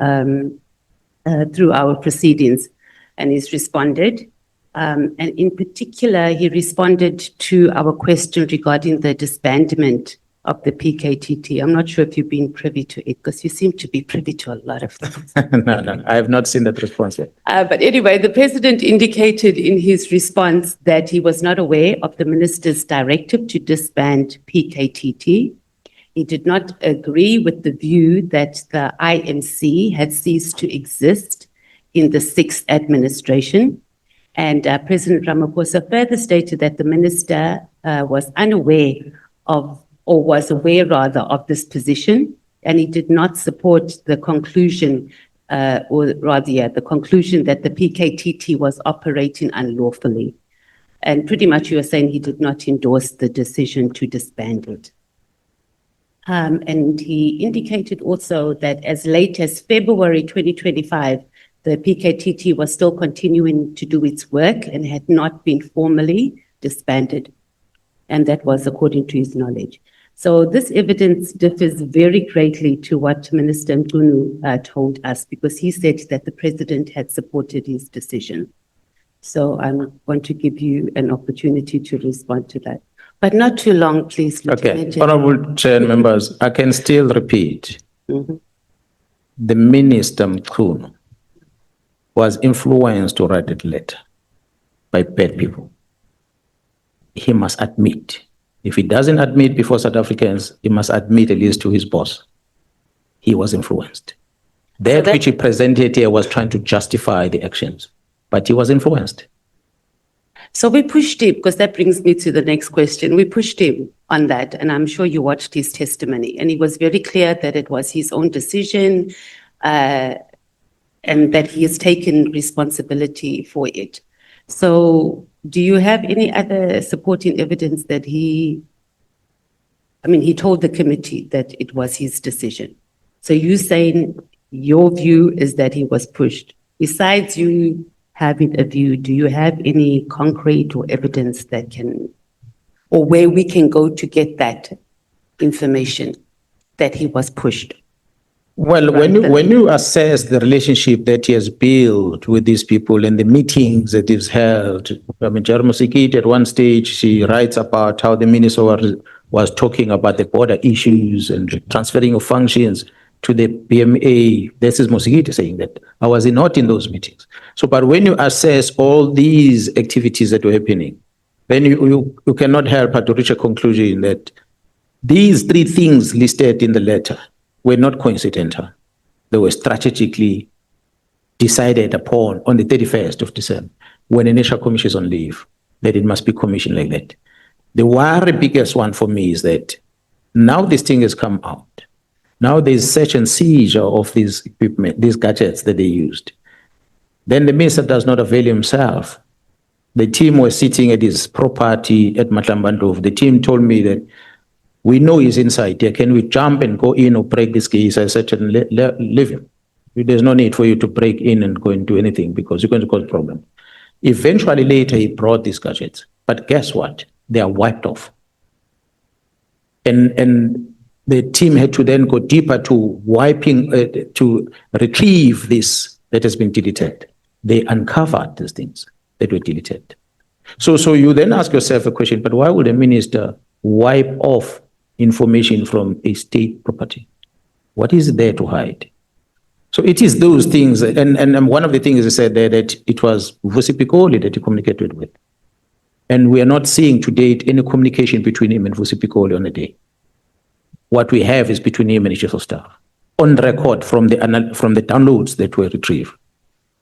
through our proceedings, and he's responded. And in particular, he responded to our question regarding the disbandment of the PKTT. I'm not sure if you've been privy to it, because you seem to be privy to a lot of things. No, I have not seen that response yet. But anyway, the President indicated in his response that he was not aware of the Minister's directive to disband PKTT. He did not agree with the view that the IMC had ceased to exist in the sixth administration. And President Ramaphosa further stated that the Minister was unaware of, or was aware rather, of this position, and he did not support the conclusion, the conclusion that the PKTT was operating unlawfully. And pretty much you were saying he did not endorse the decision to disband it. And he indicated also that as late as February 2025, the PKTT was still continuing to do its work and had not been formally disbanded. And that was according to his knowledge. So this evidence differs very greatly to what Minister Mkhwanazi told us, because he said that the president had supported his decision. So I want to give you an opportunity to respond to that, but not too long, please. Okay, Lieutenant General. honorable chair and members, I can still repeat. Mhm. The minister Mkhwanazi was influenced to write that letter by bad people. He must admit. If he doesn't admit before South Africans, he must admit at least to his boss. He was influenced. That which he presented here was trying to justify the actions, but he was influenced. So we pushed him, because that brings me to the next question. We pushed him on that, and I'm sure you watched his testimony, and he was very clear that it was his own decision, and that he has taken responsibility for it. So do you have any other supporting evidence that he told the committee that it was his decision? So you saying your view is that he was pushed. Besides you having a view, do you have any concrete or evidence that can, or where we can go to get that information that he was pushed? Well, when you assess the relationship that he has built with these people and the meetings that he's held, Jeremy Sikit at one stage, she writes about how the minister was talking about the border issues and transferring of functions to the PMA. This is Mosikiti saying that. I was not in those meetings. So, but when you assess all these activities that were happening, then you cannot help but to reach a conclusion that these three things listed in the letter were not coincidental. They were strategically decided upon on the 31st of December, when the National Commission is on leave, that it must be commissioned like that. The very biggest one for me is that now this thing has come out. Now there's search and seizure of these equipment, these gadgets that they used. Then the minister does not avail himself. The team was sitting at his property at Matlambandov. The team told me that we know he's inside here. Can we jump and go in or break this case? I said, leave him. There's no need for you to break in and go and do anything, because you're going to cause a problem. Eventually later, he brought these gadgets. But guess what? They are wiped off. And the team had to then go deeper to wiping, to retrieve this that has been deleted. They uncovered these things that were deleted. So you then ask yourself a question, but why would a minister wipe off information from a state property? What is there to hide? So it is those things, and one of the things I said there, that it was Vusi Pikoli that he communicated with. And we are not seeing to date any communication between him and Vusi Pikoli on the day. What we have is between him and his chief of staff, on record from the downloads that were retrieved.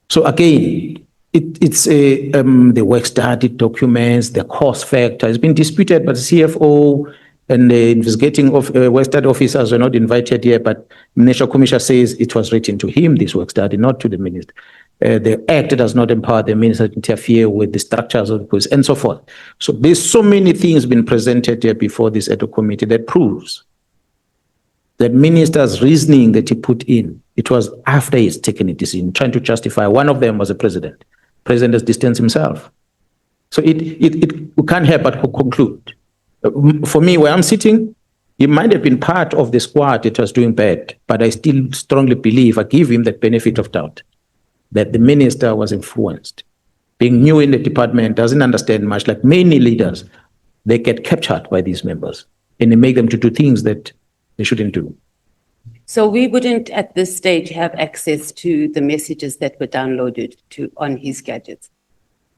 So again, it's the work study documents, the cost factor has been disputed, but the CFO and the investigating work study officers were not invited here, but the National Commission says it was written to him, this work study, not to the minister. The Act does not empower the minister to interfere with the structures of the police and so forth. So there's so many things been presented here before this ad hoc committee that proves that minister's reasoning that he put in, it was after he's taken a decision, trying to justify. One of them was the president. President has distanced himself. So we can't help but conclude. For me, where I'm sitting, he might have been part of the squad that was doing bad, but I still strongly believe, I give him the benefit of doubt, that the minister was influenced. Being new in the department, doesn't understand much, like many leaders, they get captured by these members and they make them to do things that they shouldn't do. So we wouldn't at this stage have access to the messages that were downloaded on his gadgets?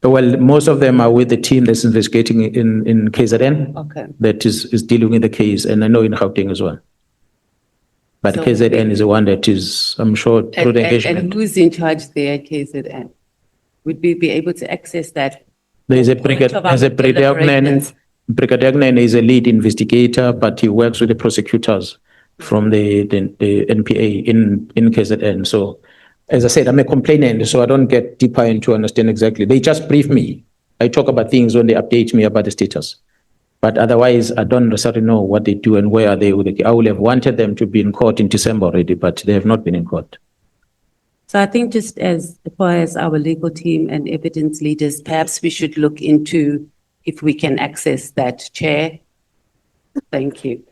Well, most of them are with the team that's investigating in KZN. Okay. That is dealing with the case, and I know in Gauteng as well. But So- KZN is the one that is, I'm sure, through the And engagement. who's in charge there at KZN? Would we be able to access that? There's a Point of our Brigadier deliberations. Gnan is a lead investigator, but he works with the prosecutors from the NPA in KZN. So, as I said, I'm a complainant, so I don't get deeper into understand exactly. They just brief me. I talk about things when they update me about the status. But otherwise, I don't necessarily know what they do and where are they with the. I would have wanted them to be in court in December already, but they have not been in court. So I think just as far as our legal team and evidence leaders, perhaps we should look into if we can access that, Chair. Thank you.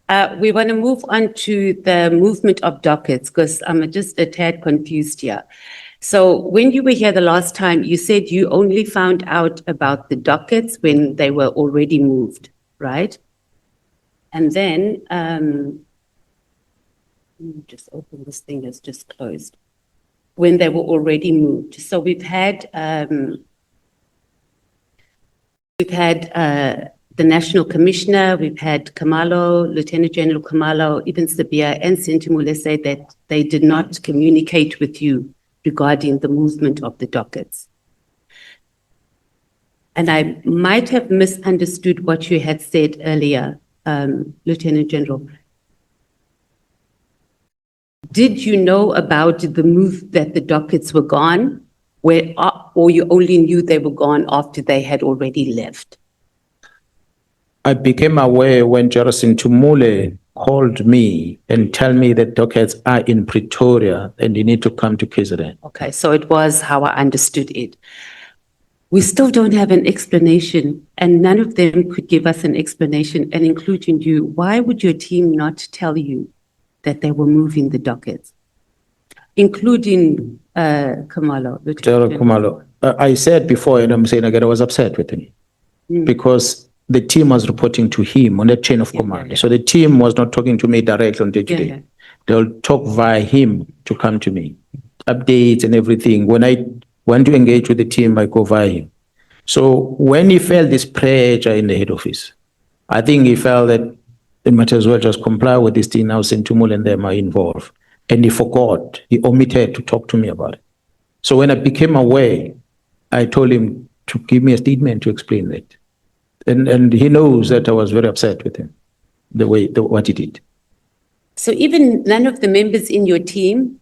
We want to move on to the movement of dockets because I'm just a tad confused here. So when you were here the last time, you said you only found out about the dockets when they were already moved, right? And then, let me just open this thing that's just closed. When they were already moved. So we've had the National Commissioner, we've had Kamalo, Lieutenant General Kamalo, even Sabia and Sentimule say that they did not communicate with you regarding the movement of the dockets. And I might have misunderstood what you had said earlier, Lieutenant General. Did you know about the move that the dockets were gone, or you only knew they were gone after they had already left? I became aware when Jarrison Tumule called me and tell me that dockets are in Pretoria and you need to come to KZN. Okay, so it was how I understood it. We still don't have an explanation, and none of them could give us an explanation, and including you. Why would your team not tell you that they were moving the dockets, including Kamalo? General Kumalo, I said before, and I'm saying again, I was upset with him because the team was reporting to him on the chain of command. So the team was not talking to me directly on day-to-day. Yeah. They'll talk via him to come to me, updates and everything. When I want to engage with the team, I go via him. So when he felt this pressure in the head office, I think he felt that they might as well just comply with this thing now, Sentumul and them are involved. And he forgot, he omitted to talk to me about it. So when I became aware, I told him to give me a statement to explain that. And he knows that I was very upset with him, what he did. So even none of the members in your team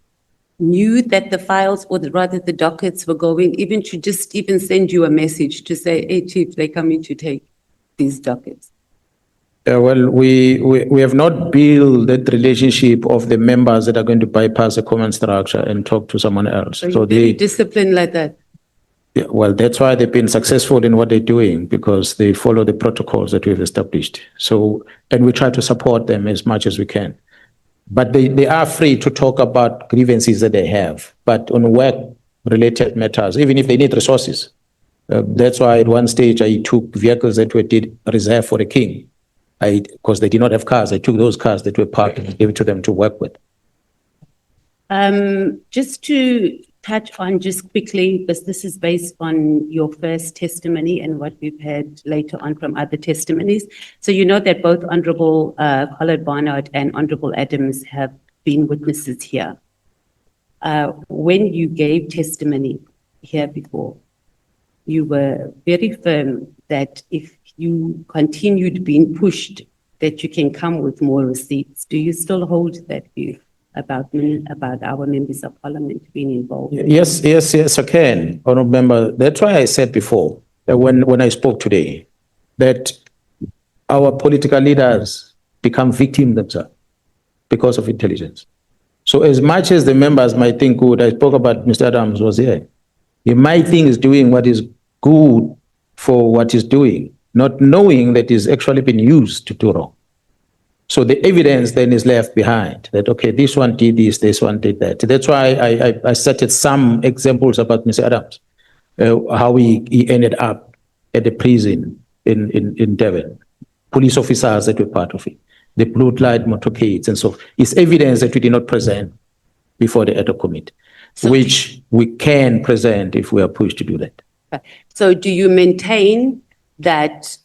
knew that the files, or rather the dockets, were going, even to just even send you a message to say, hey, Chief, they're coming to take these dockets? Well, we have not built that relationship of the members that are going to bypass the command structure and talk to someone else. So they discipline like that. Yeah, well, that's why they've been successful in what they're doing, because they follow the protocols that we've established. So, and we try to support them as much as we can. But they are free to talk about grievances that they have, but on work-related matters, even if they need resources. That's why at one stage I took vehicles that were reserved for the king. Because they did not have cars, I took those cars that were parked and gave it to them to work with. Just to touch on just quickly, because this is based on your first testimony and what we've heard later on from other testimonies. So you know that both Honorable Collard Barnard and Honorable Adams have been witnesses here. When you gave testimony here before, you were very firm that if you continued being pushed, that you can come with more receipts. Do you still hold that view about our members of parliament being involved? Yes, I can, Honourable Member. That's why I said before, that when I spoke today, that our political leaders become victims themselves because of intelligence. So as much as the members might think good, I spoke about Mr. Adams was here. He might think he's doing what is good for what he's doing, not knowing that he's actually been used to do wrong. So the evidence then is left behind that, okay, this one did this one did that. That's why I cited some examples about Mr. Adams, how he ended up at the prison in Devon, police officers that were part of it, the blue light motorcades, and so it's evidence that we did not present before the ad hoc committee, which we can present if we are pushed to do that. So do you maintain that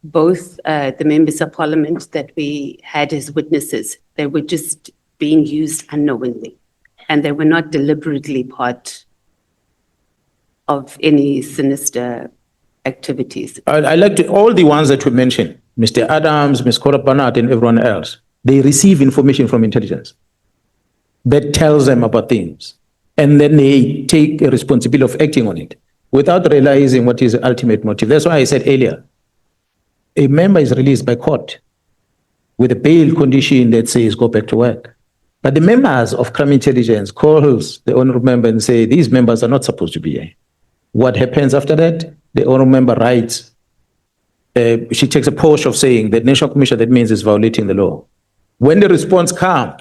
both the members of parliament that we had as witnesses, they were just being used unknowingly and they were not deliberately part of any sinister activities? I like to, all the ones that we mentioned, Mr. Adams, Ms. Collard Barnard, and everyone else, they receive information from intelligence that tells them about things, and then they take a responsibility of acting on it without realizing what is the ultimate motive. That's why I said earlier, a member is released by court with a bail condition that says go back to work. But the members of crime intelligence calls the honorable member and say, these members are not supposed to be here. What happens after that? The honorable member writes she takes a posture of saying that National Commission, that means is violating the law. When the response comes,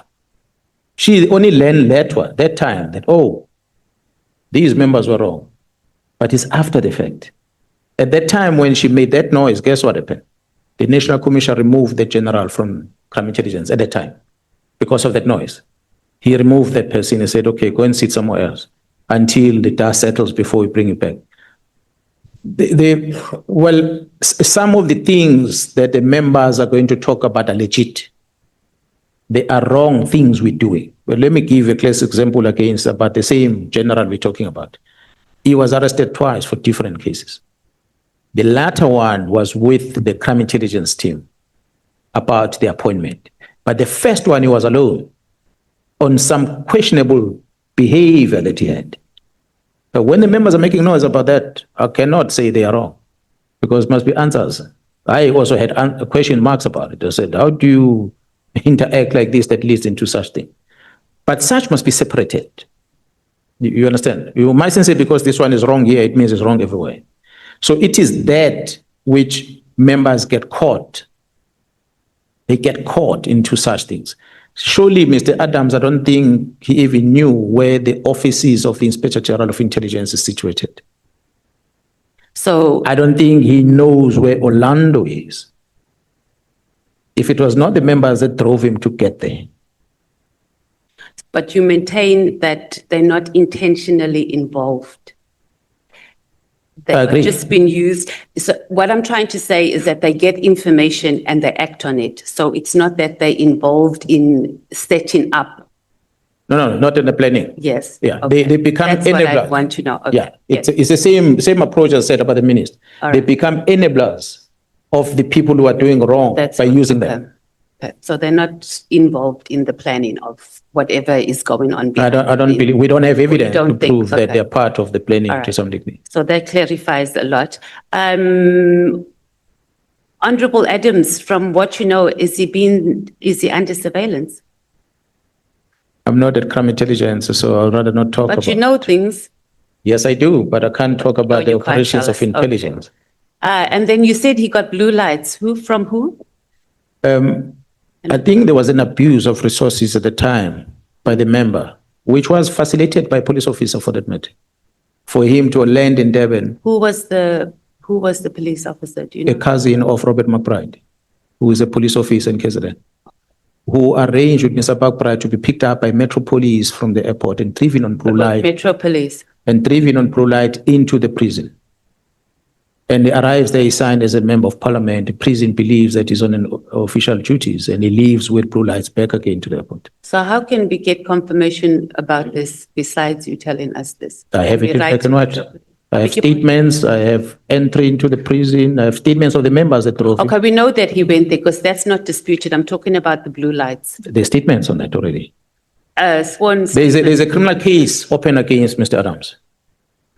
she only learned later, that time, that, oh, these members were wrong. But it's after the fact. At that time, when she made that noise, guess what happened? The National Commission removed the general from crime intelligence at that time because of that noise. He removed that person and said, okay, go and sit somewhere else until the dust settles before we bring it back. Some of the things that the members are going to talk about are legit. They are wrong things we're doing. But let me give a classic example against about the same general we're talking about. He was arrested twice for different cases. The latter one was with the crime intelligence team about the appointment. But the first one, he was alone on some questionable behavior that he had. But when the members are making noise about that, I cannot say they are wrong because must be answers. I also had question marks about it. I said, how do you interact like this that leads into such thing? But such must be separated. You understand? You mustn't say because this one is wrong here, it means it's wrong everywhere. So it is that which members get caught. They get caught into such things. Surely, Mr. Adams, I don't think he even knew where the offices of the Inspector General of Intelligence is situated. So I don't think he knows where Orlando is. If it was not the members that drove him to get there. but you maintain that they're not intentionally involved. I They've agree. just been used. So what I'm trying to say is that they get information and they act on it. So it's not that they're involved in setting up. No, not in the planning. Yes. Yeah, Okay. they become That's what I enablers. want to know. Okay. Yeah, it's Yes. the same approach as said about the minister. All They right. become enablers of the people who are doing wrong That's by what- using okay. them. Okay. So they're not involved in the planning of whatever is going on. I behind don't the- believe, we don't have evidence to don't think- prove that okay. they're part of the planning All to right. some degree. So that clarifies a lot. Honorable Adams, from what you know, is he under surveillance? I'm not at crime intelligence, so I'd rather not talk about. But you know things. Yes, I do, but I can't talk about the you can't operations tell of us. Okay. intelligence. And then you said he got blue lights. From who? I think there was an abuse of resources at the time by the member, which was facilitated by a police officer for that matter, for him to land in Durban, Who was the police officer? Do you a know? cousin of Robert McBride, who is a police officer in KZN, who arranged with Mr. McBride to be picked up by Metro Police from the airport and driven on blue light Metro Police. into the prison. And he arrives there, he signed as a member of parliament. The prison believes that he's on an official duties and he leaves with blue lights back again to the airport. So how can we get confirmation about this besides you telling us this? I have Can it we in write black and to white. Metro- I have Beg your pardon? statements, I have entry into the prison, I have statements of the members that drove him. Okay, we know that he went there because that's not disputed. I'm talking about the blue lights. There's statements on that already. Sworn. There's a criminal case open against Mr. Adams.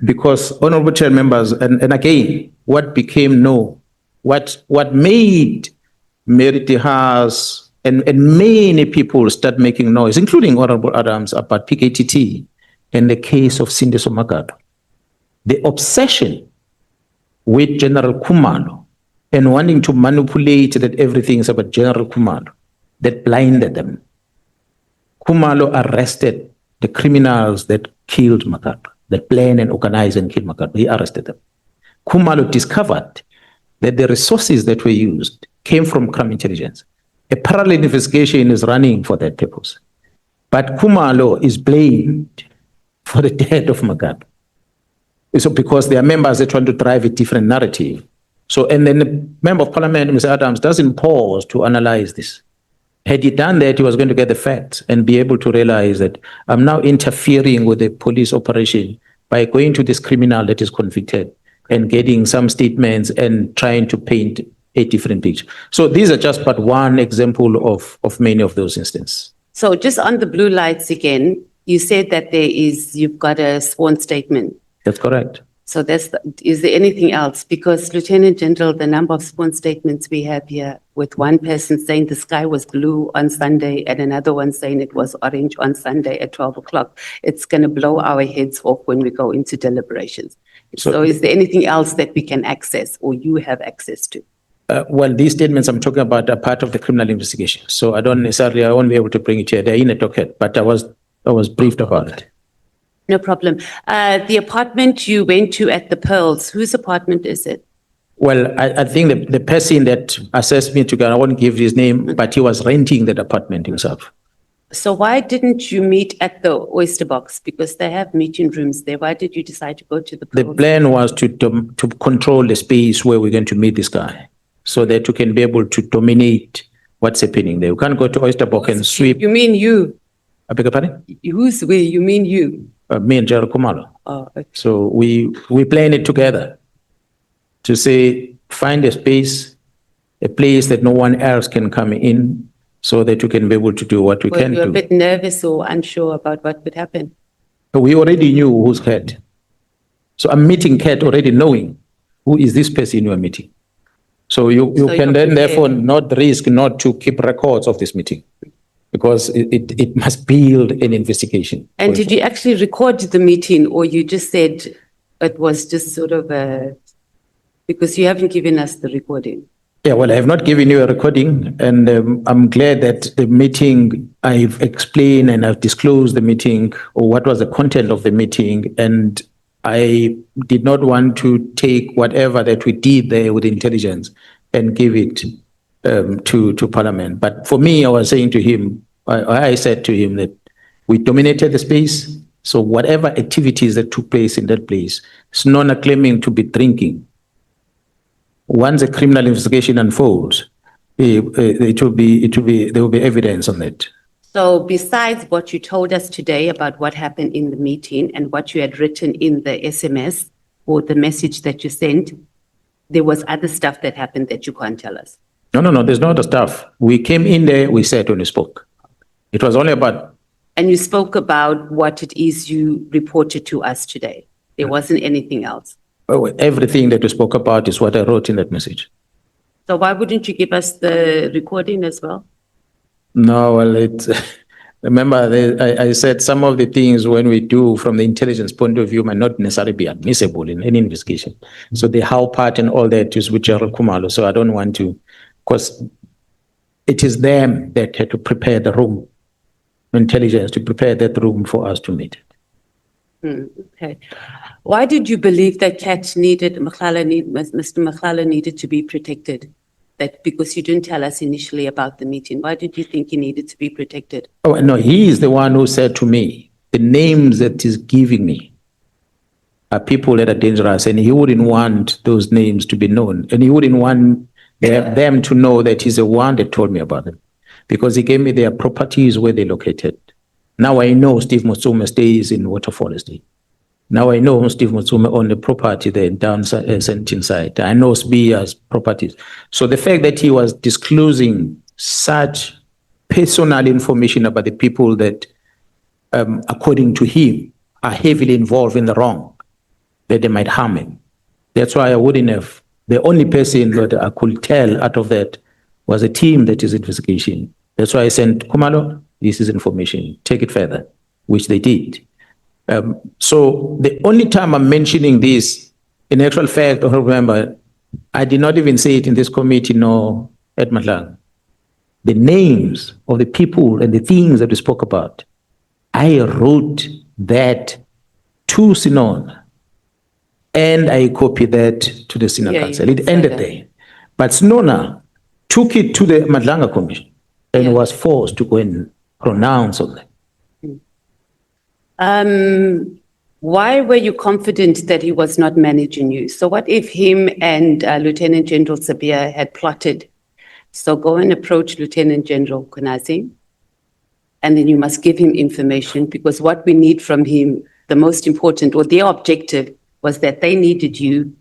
Because honorable chair members, and again, what became known, what made Merity House and many people start making noise, including Honorable Adams, about PKTT and the case of Cindy Somagado. The obsession with General Khumalo and wanting to manipulate that everything is about General Khumalo, that blinded them. Khumalo arrested the criminals that killed Makado, that planned and organized and killed Makado. He arrested them. Khumalo discovered that the resources that were used came from crime intelligence. A parallel investigation is running for that purpose. But Khumalo is blamed for the death of Makado. So because there are members that trying to drive a different narrative. So, and then the member of parliament, Mr. Adams, doesn't pause to analyze this. Had he done that, he was going to get the facts and be able to realize that I'm now interfering with the police operation by going to this criminal that is convicted and getting some statements and trying to paint a different picture. So these are just but one example of many of those instances. So just on the blue lights again, you said that you've got a sworn statement. That's correct. So is there anything else? Because Lieutenant General, the number of sworn statements we have here with one person saying the sky was blue on Sunday and another one saying it was orange on Sunday at 12 o'clock, it's going to blow our heads off when we go into deliberations. So is there anything else that we can access or you have access to? Well, these statements I'm talking about are part of the criminal investigation. So I won't be able to bring it here. They're in a docket, but I was briefed about it. No problem. The apartment you went to at the Pearls, whose apartment is it? Well, I think the person that assessed me to go, I won't give his name, but he was renting that apartment himself. So why didn't you meet at the Oyster Box? Because they have meeting rooms there. Why did you decide to go to the The Pearls? plan was to control the space where we're going to meet this guy so that you can be able to dominate what's happening there. You can't go to Oyster Box and sweep. You mean you? I beg your pardon? Who's we? You mean you? Me and Gerald Kumalo. Oh, okay. So we plan it together to say, find a space, a place that no one else can come in so that you can be able to do what we Were can you a do. bit nervous or unsure about what would happen? We already knew who's Kat. So I'm meeting Kat already knowing who is this person you are meeting. So you So can you're then prepared. therefore not risk not to keep records of this meeting because it must build an investigation. And did you actually record the meeting or you just said it was just sort of a, because you haven't given us the recording? Yeah, well, I have not given you a recording, and I'm glad that the meeting, I've explained and I've disclosed the meeting or what was the content of the meeting, and I did not want to take whatever that we did there with intelligence and give it to Parliament. But for me, I was saying to him, I said to him that we dominated the space, so whatever activities that took place in that place, it's not claiming to be drinking. Once a criminal investigation unfolds, there will be evidence on it. So besides what you told us today about what happened in the meeting and what you had written in the SMS or the message that you sent, there was other stuff that happened that you can't tell us. No, there's no other stuff. We came in there, we sat and we spoke. It was only about, And you spoke about what it is you reported to us today. There wasn't anything else. everything that we spoke about is what I wrote in that message. So why wouldn't you give us the recording as well? No, well, remember, I said some of the things when we do from the intelligence point of view might not necessarily be admissible in any investigation. So the how part and all that is with Gerald Kumalo. So I don't want to, because it is them that had to prepare the room, intelligence to prepare that room for us to meet. Okay. Why did you believe that Mr. Nhlanhla needed to be protected? That because you didn't tell us initially about the meeting, why did you think he needed to be protected? Oh, no, he is the one who said to me, the names that he's giving me are people that are dangerous, and he wouldn't want those names to be known. And he wouldn't want them to know that he's the one that told me about them, because he gave me their properties where they're located. Now I know Steve Motsume stays in Waterfall Estate. Now I know Steve Motsume owned the property there in down Sentin side. I know Sbia's properties. So the fact that he was disclosing such personal information about the people that, according to him, are heavily involved in the wrong, that they might harm him. That's why I wouldn't have. The only person that I could tell out of that was a team that is investigation. That's why I sent Kumalo, this is information, take it further, which they did. So the only time I'm mentioning this, in actual fact, I remember, I did not even say it in this committee, nor at Nhlanhla. The names of the people and the things that we spoke about, I wrote that to Sinon, and I copied that to the Senior Yeah, Council. you It said ended that. there. But Sinona took it to the Nhlanhla Commission and Yeah. was forced to go and pronounce on that. Why were you confident that he was not managing you? So what if him and Lieutenant General Sabia had plotted? So go and approach Lieutenant General Mkhwanazi, and then you must give him information, because what we need from him, the most important, or their objective, was that they needed you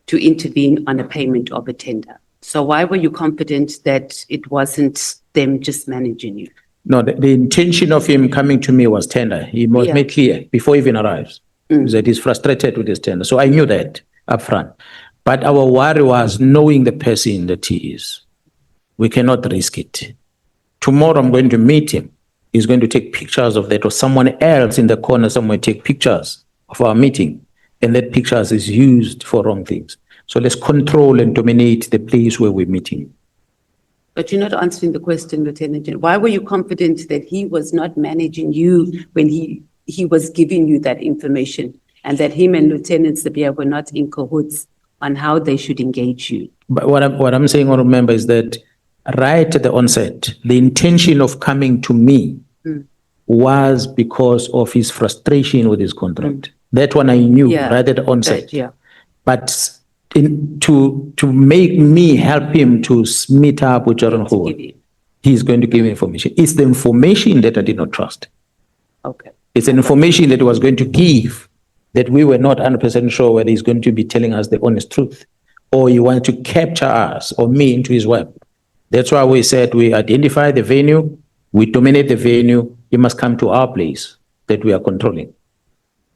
to intervene on a payment of a tender. So why were you confident that it wasn't them just managing you? No, the intention of him coming to me was tender. He was Yeah. made clear before he even arrives that he's frustrated with his tender. So I knew that up front. But our worry was knowing the person that he is. We cannot risk it. Tomorrow I'm going to meet him. He's going to take pictures of that, or someone else in the corner somewhere take pictures of our meeting. And that pictures is used for wrong things. So let's control and dominate the place where we're meeting. But you're not answering the question, Lieutenant General. Why were you confident that he was not managing you when he was giving you that information, and that him and Lieutenant Sibiya were not in cahoots on how they should engage you? But what I'm saying, honorable member, is that right at the onset, the intention of coming to me was because of his frustration with his contract. That one I knew Yeah, right at the onset. Right, yeah. But to make me help him to meet up with Jordan To Hall, give you. he's going to give me information. It's the information that I did not trust. Okay. It's an information that he was going to give that we were not 100% sure whether he's going to be telling us the honest truth, or he wanted to capture us or me into his web. That's why we said we identify the venue, we dominate the venue, he must come to our place that we are controlling.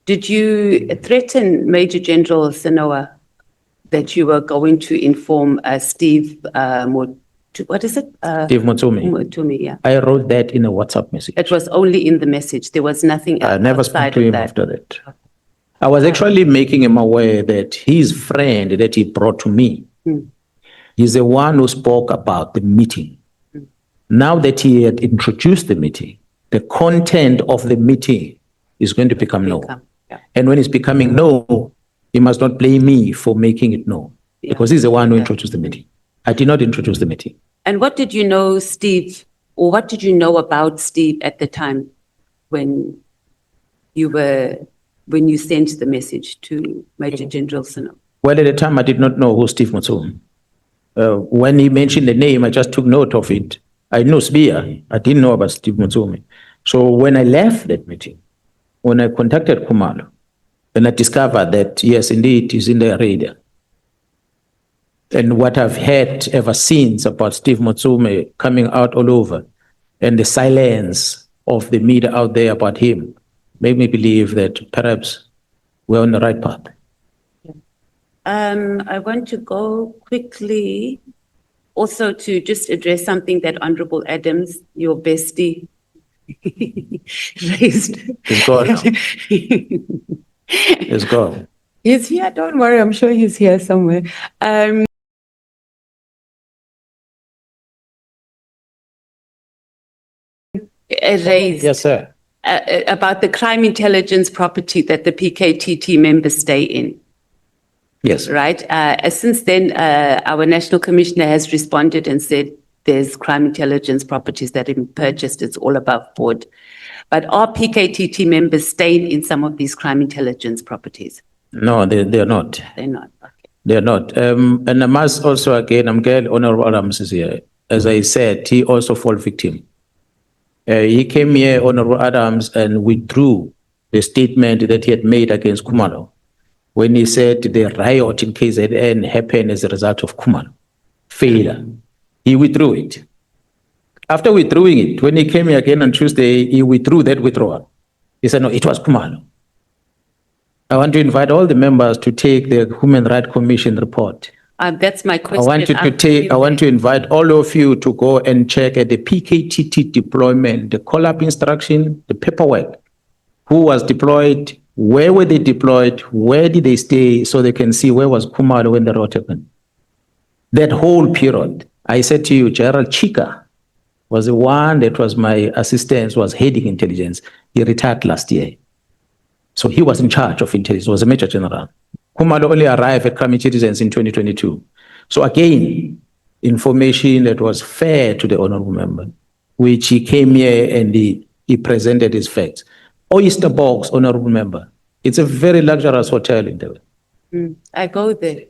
Did you threaten Major General Sanoa that you were going to inform Steve, what is it? Steve Motsumi, Motumi, yeah. I wrote that in a WhatsApp message. It was only in the message. There was nothing I else never spoke outside to of him that. after that. I was actually making him aware that his friend that he brought to me, he's the one who spoke about the meeting. Now that he had introduced the meeting, the content of the meeting is going to become known. Yeah. And when it's becoming known, he must not blame me for making it known, Yeah. because he's the one who introduced the meeting. I did not introduce the meeting. And what did you know, Steve, or what did you know about Steve at the time when you sent the message to Major General Sanoa? Well, at the time, I did not know who Steve Motsumi. When he mentioned the name, I just took note of it. I knew Sibiya. I didn't know about Steve Motsumi. So when I left that meeting, when I contacted Khumalo, and I discovered that, yes, indeed, he's in the radar. And what I've heard ever since about Steve Motsumi coming out all over, and the silence of the media out there about him, made me believe that perhaps we're on the right path. I want to go quickly also to just address something that Honorable Adams, your bestie, raised. He's gone now. He's gone. He's here, don't worry, I'm sure he's here somewhere. Raised Yes, sir. about the crime intelligence property that the PKTT members stay in. Yes. Right. Since then, our National Commissioner has responded and said there's crime intelligence properties that have been purchased. It's all above board. But are PKTT members staying in some of these crime intelligence properties? No, they're not. They're not. Okay. They're not. And I must also, again, I'm glad Honorable Adams is here. As I said, he also fall victim. He came here, Honorable Adams, and withdrew the statement that he had made against Khumalo when he said the riot in KZN happened as a result of Khumalo failure. He withdrew it. After withdrawing it, when he came here again on Tuesday, he withdrew that withdrawal. He said, no, it was Khumalo. I want to invite all the members to take the Human Rights Commission report. That's my I question. want you to take, I want to invite all of you to go and check at the PKTT deployment, the call-up instruction, the paperwork. Who was deployed? Where were they deployed? Where did they stay? So they can see where was Khumalo when the riot happened. That whole period, I said to you, General Chika was the one that was my assistant, was heading intelligence. He retired last year. So he was in charge of intelligence, was a major general. Khumalo only arrived at crime intelligence in 2022. So again, information that was fair to the honorable member, which he came here and he presented his facts. Oyster Box, honorable member, it's a very luxurious hotel in Durban. I go there.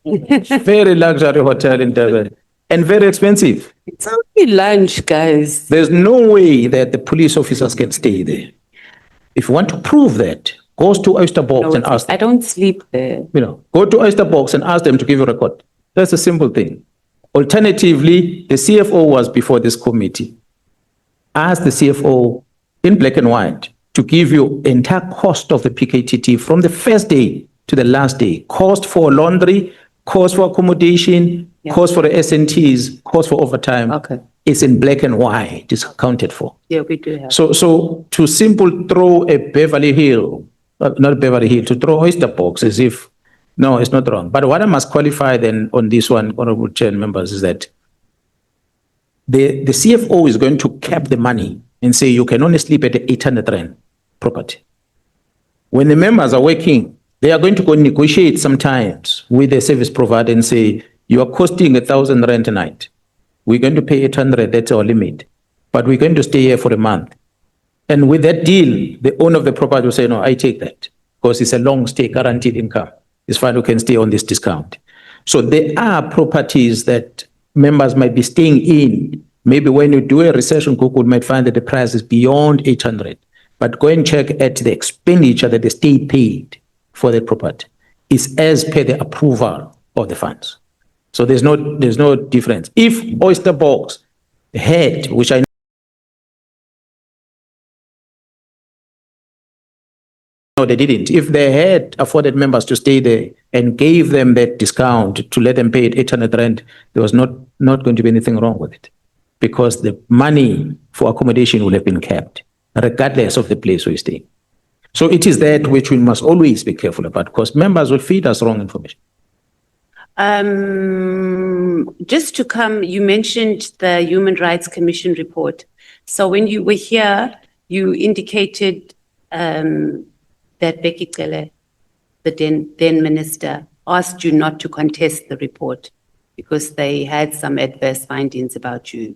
Very luxury hotel in Durban and very expensive. It's only lunch, guys. There's no way that the police officers can stay there. If you want to prove that, go to Oyster Box No, and ask them. I don't sleep there. Go to Oyster Box and ask them to give you a record. That's a simple thing. Alternatively, the CFO was before this committee. Ask the CFO in black and white to give you entire cost of the PKTT from the first day to the last day. Cost for laundry, cost for accommodation, cost for the SNTs, cost for overtime. Okay. It's in black and white. It's accounted for. Yeah, we do have. So to simple throw a Beverly Hill, not Beverly Hill, to throw Oyster Box as if No, it's not wrong. But what I must qualify then on this one, Honorable Chair and members, is that the CFO is going to cap the money and say you can only sleep at 800 rand property. When the members are working, they are going to go negotiate sometimes with the service provider and say, you are costing 1,000 rand a night. We're going to pay 800, that's our limit. But we're going to stay here for a month. And with that deal, the owner of the property will say, no, I take that because it's a long stay, guaranteed income. It's fine, we can stay on this discount. So there are properties that members might be staying in. Maybe when you do a research on Google, you might find that the price is beyond 800. But go and check at the expenditure that the state paid for the property is as per the approval of the funds. So there's no difference. If Oyster Box had, which I know they didn't, if they had afforded members to stay there and gave them that discount to let them pay it 800 rand, there was not going to be anything wrong with it because the money for accommodation would have been kept regardless of the place where you stay. So it is that which we must always be careful about because members will feed us wrong information. Just to come, you mentioned the Human Rights Commission report. So when you were here, you indicated that Becky Cele, the then minister, asked you not to contest the report because they had some adverse findings about you,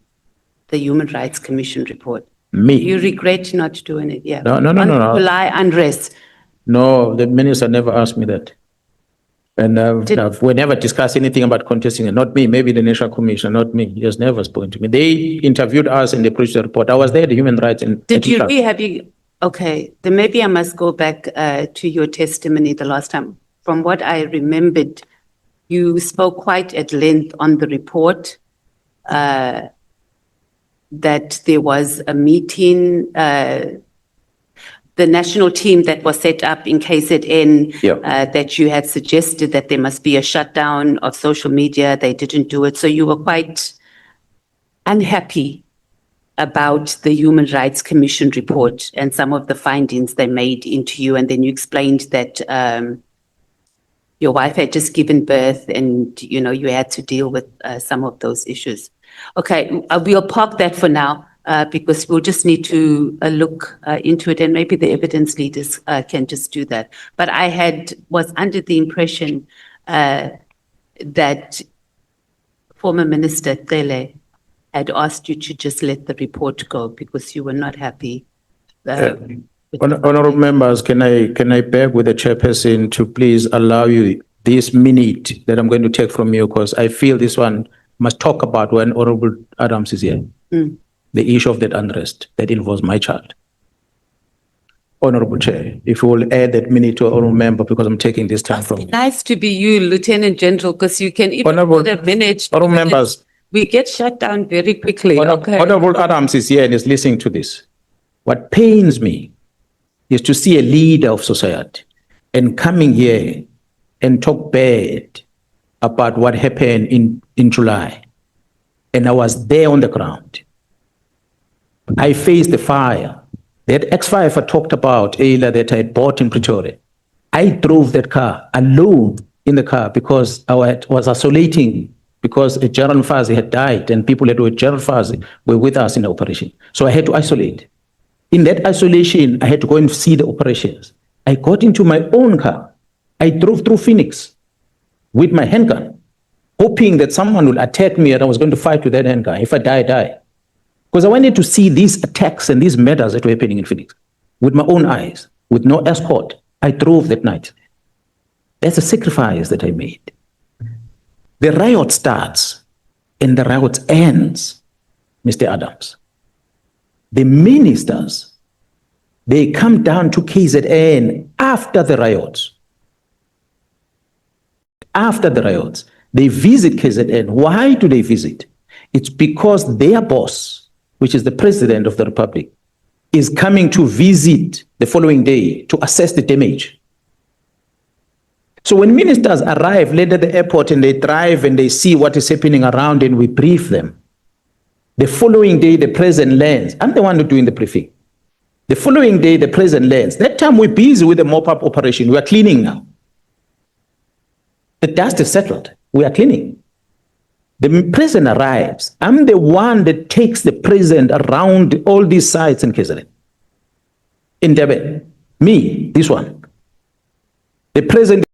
the Human Rights Commission report. Me? You regret not doing it, yeah? No. July unrest. No, the minister never asked me that. And we never discussed anything about contesting it. Not me, maybe the National Commission, not me. He has never spoken to me. They interviewed us in the previous report. I was there, the human rights. Okay, then maybe I must go back to your testimony the last time. From what I remembered, you spoke quite at length on the report, that there was a meeting, the national team that was set up in KZN, that you had suggested that there must be a shutdown of social media. They didn't do it. So you were quite unhappy about the Human Rights Commission report and some of the findings they made into you. And then you explained that your wife had just given birth and, you know, you had to deal with some of those issues. Okay, we'll park that for now because we'll just need to look into it and maybe the evidence leaders can just do that. But I was under the impression that former Minister Cele had asked you to just let the report go because you were not happy. Honorable members, can I beg with the chairperson to please allow you this minute that I'm going to take from you because I feel this one must talk about when Honorable Adams is here. The issue of that unrest that involves my child. Honorable Chair, if you will add that minute to Honorable Member because I'm taking this time from you. Nice to be you, Lieutenant General, because you can even Honorable- put a minute. Honorable members. We get shut down very quickly. Okay. Honorable Adams is here and is listening to this. What pains me is to see a leader of society and coming here and talk bad about what happened in July. And I was there on the ground. I faced the fire. That X5 I talked about earlier that I bought in Pretoria. I drove that car alone in the car because I was isolating because General Mkhwanazi had died and people that were General Mkhwanazi were with us in the operation. So I had to isolate. In that isolation, I had to go and see the operations. I got into my own car. I drove through Phoenix with my handgun, hoping that someone would attack me and I was going to fight with that handgun. If I die, I die. Because I wanted to see these attacks and these murders that were happening in Phoenix with my own eyes, with no escort. I drove that night. That's a sacrifice that I made. The riot starts and the riot ends, Mr. Adams. The ministers, they come down to KZN after the riots. After the riots, they visit KZN. Why do they visit? It's because their boss, which is the President of the Republic, is coming to visit the following day to assess the damage. So when ministers arrive late at the airport and they drive and they see what is happening around and we brief them, the following day the president lands. I'm the one who's doing the briefing. The following day the president lands. That time we're busy with the mop-up operation. We are cleaning now. The dust is settled. We are cleaning. The president arrives. I'm the one that takes the president around all these sites in KZN. In Durban. Me, this one. The president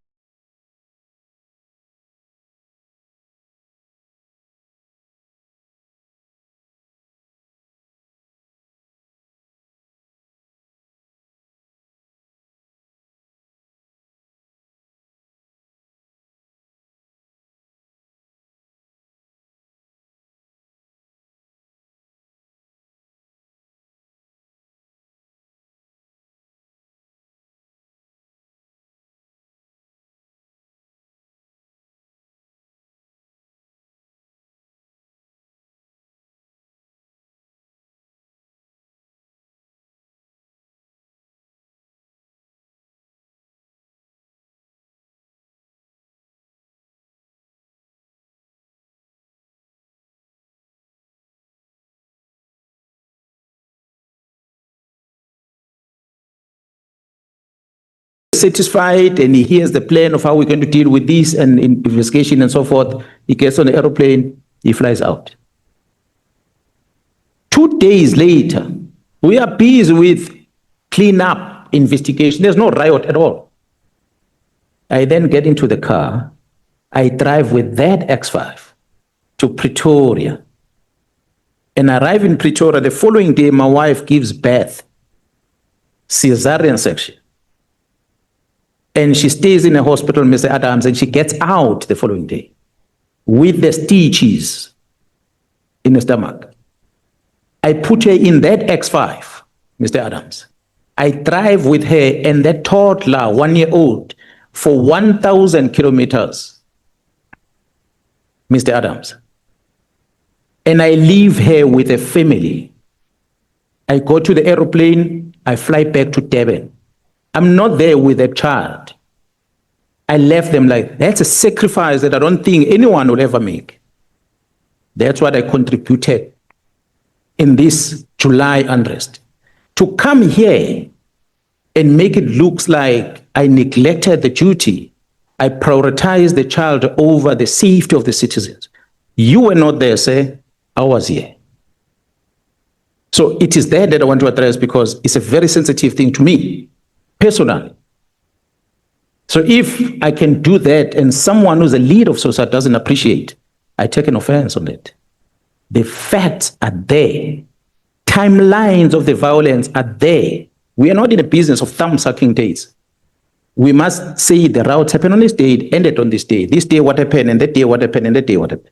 satisfied and he hears the plan of how we're going to deal with this and investigation and so forth. He gets on the aeroplane, he flies out. 2 days later, we are busy with cleanup investigation. There's no riot at all. I then get into the car. I drive with that X5 to Pretoria. And arrive in Pretoria. The following day, my wife gives birth, cesarean section. And she stays in a hospital, Mr. Adams, and she gets out the following day with the stitches in the stomach. I put her in that X5, Mr. Adams. I drive with her and that toddler, 1 year old, for 1,000 kilometers, Mr. Adams. And I leave her with a family. I go to the aeroplane, I fly back to Durban. I'm not there with a child. I left them like, that's a sacrifice that I don't think anyone will ever make. That's what I contributed in this July unrest. To come here and make it look like I neglected the duty, I prioritized the child over the safety of the citizens. You were not there, sir. I was here. So it is that I want to address because it's a very sensitive thing to me. Personally. So if I can do that and someone who's a leader of society doesn't appreciate, I take an offense on it. The facts are there. Timelines of the violence are there. We are not in the business of thumb-sucking dates. We must say the riots happened on this day, it ended on this day. This day what happened, and that day what happened, and that day what happened.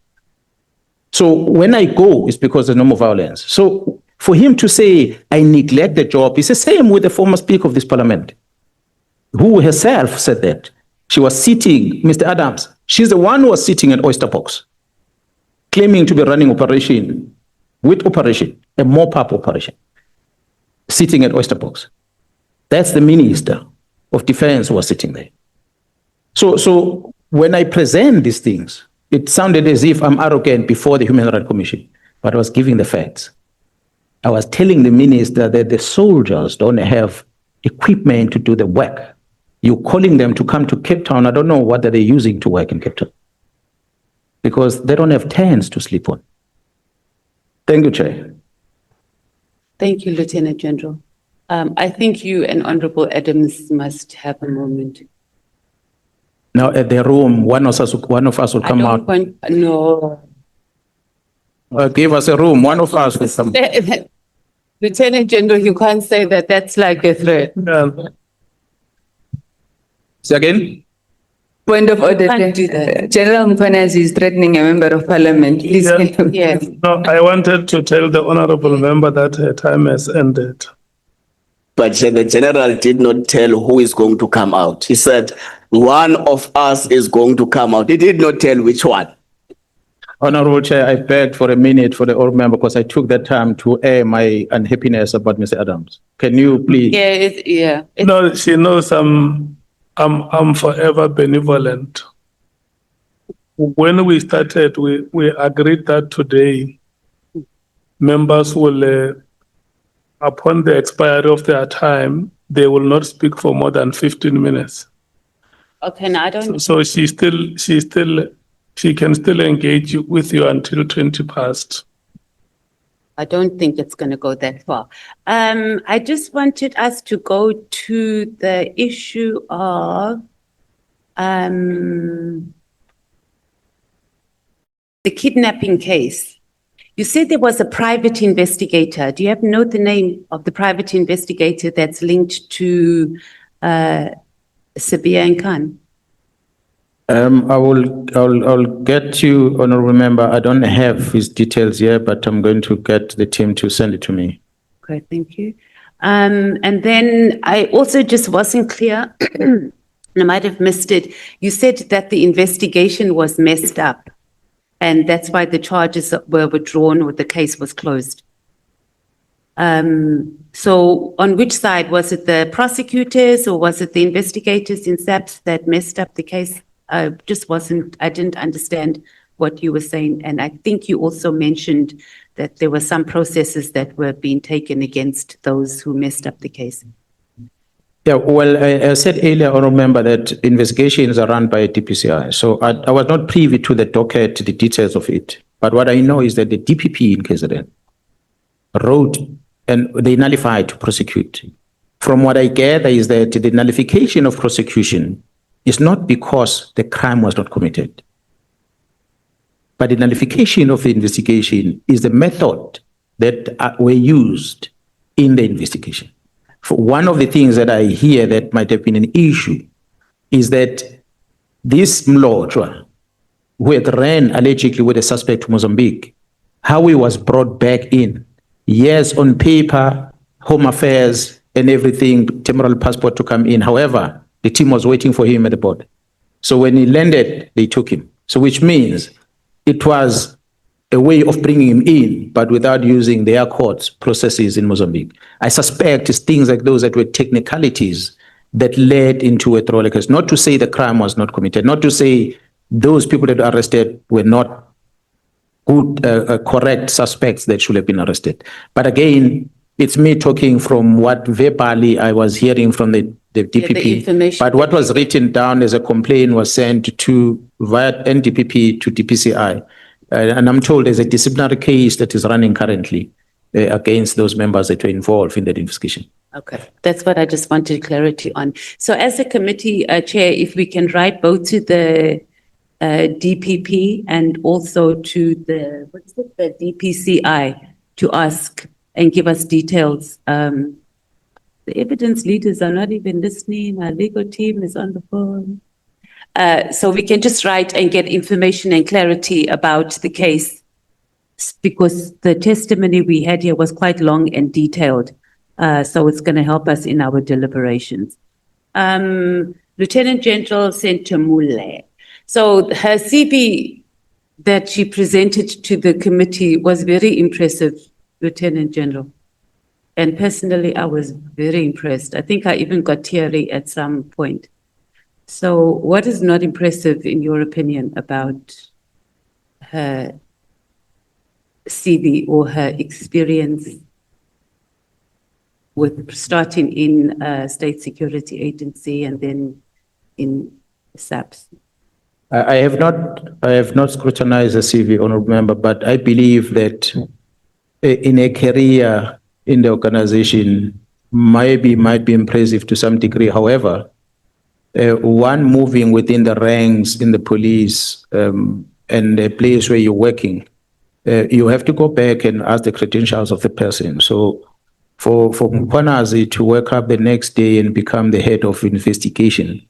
So when I go, it's because there's no more violence. So for him to say, I neglect the job, it's the same with the former Speaker of this Parliament, who herself said that. She was sitting, Mr. Adams, she's the one who was sitting at Oyster Box, claiming to be running operation, with operation, a mop-up operation, sitting at Oyster Box. That's the Minister of Defense who was sitting there. So when I present these things, it sounded as if I'm arrogant before the Human Rights Commission, but I was giving the facts. I was telling the minister that the soldiers don't have equipment to do the work. You're calling them to come to Cape Town. I don't know what they're using to work in Cape Town because they don't have tents to sleep on. Thank you, Chair. Thank you, Lieutenant General. I think you and Honorable Adams must have a moment. Now at the room, one of us will come out. No. Give us a room. One of us will come. Lieutenant General, you can't say that. That's like a threat. Say again? Point of order. Can't do that. General Mkhwanazi is threatening a member of parliament. Please. Yes. No, I wanted to tell the honorable member that her time has ended. But the general did not tell who is going to come out. He said, one of us is going to come out. He did not tell which one. Honorable Chair, I begged for a minute for the old member because I took that time to air my unhappiness about Mr. Adams. Can you please? Yeah, No, she knows I'm forever benevolent. When we started, we agreed that today members will, upon the expiry of their time, they will not speak for more than 15 minutes. Okay, now I don't, So she can still engage with you until 20 past. I don't think it's going to go that far. I just wanted us to go to the issue of the kidnapping case. You said there was a private investigator. Do you have know the name of the private investigator that's linked to Sabia and Khan? I'll get you, honorable member. I don't have his details here, but I'm going to get the team to send it to me. Okay, thank you. And then I also just wasn't clear, and I might have missed it. You said that the investigation was messed up, and that's why the charges were withdrawn or the case was closed. So on which side? Was it the prosecutors or was it the investigators in SAPS that messed up the case? I didn't understand what you were saying. And I think you also mentioned that there were some processes that were being taken against those who messed up the case. Yeah, well, I said earlier, honorable member, that investigations are run by DPCI. So I was not privy to the docket, the details of it. But what I know is that the DPP in KZN wrote and they nullified to prosecute. From what I gather is that the nullification of prosecution is not because the crime was not committed, but the nullification of the investigation is the method that were used in the investigation. For one of the things that I hear that might have been an issue is that this Mlotshwa, who had ran allegedly with a suspect to Mozambique, how he was brought back in. Yes, on paper, Home Affairs and everything, temporal passport to come in. However, the team was waiting for him at the border. So when he landed, they took him. So which means it was a way of bringing him in, but without using their courts processes in Mozambique. I suspect it's things like those that were technicalities that led into a throwaway case. Not to say the crime was not committed, not to say those people that were arrested were not good, correct suspects that should have been arrested. But again, it's me talking from what verbally I was hearing from the DPP. information But what was written down as a complaint was sent to via NDPP to DPCI. And I'm told there's a disciplinary case that is running currently against those members that were involved in that investigation. Okay, that's what I just wanted clarity on. So as a committee chair, if we can write both to the DPP and also to the DPCI to ask and give us details. The evidence leaders are not even listening. Our legal team is on the phone. So we can just write and get information and clarity about the case because the testimony we had here was quite long and detailed. So it's going to help us in our deliberations. Lieutenant General Sentamule. So her CV that she presented to the committee was very impressive, Lieutenant General. And personally, I was very impressed. I think I even got teary at some point. So what is not impressive in your opinion about her CV or her experience with starting in State Security Agency and then in SAPS? I have not scrutinized the CV, honorable member, but I believe that in a career in the organization might be impressive to some degree. However, one moving within the ranks in the police and the place where you're working, you have to go back and ask the credentials of the person. So for Mkhwanazi to wake up the next day and become the head of investigation,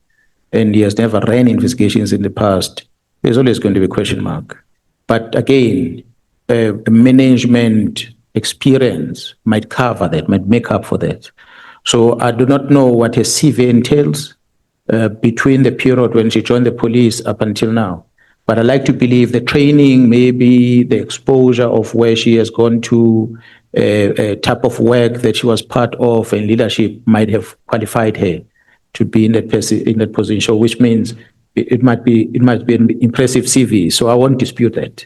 and he has never ran investigations in the past, there's always going to be a question mark. But again, management experience might cover that, might make up for that. So I do not know what her CV entails between the period when she joined the police up until now. But I like to believe the training, maybe the exposure of where she has gone to, a type of work that she was part of and leadership might have qualified her to be in that position, which means it might be an impressive CV. So I won't dispute that.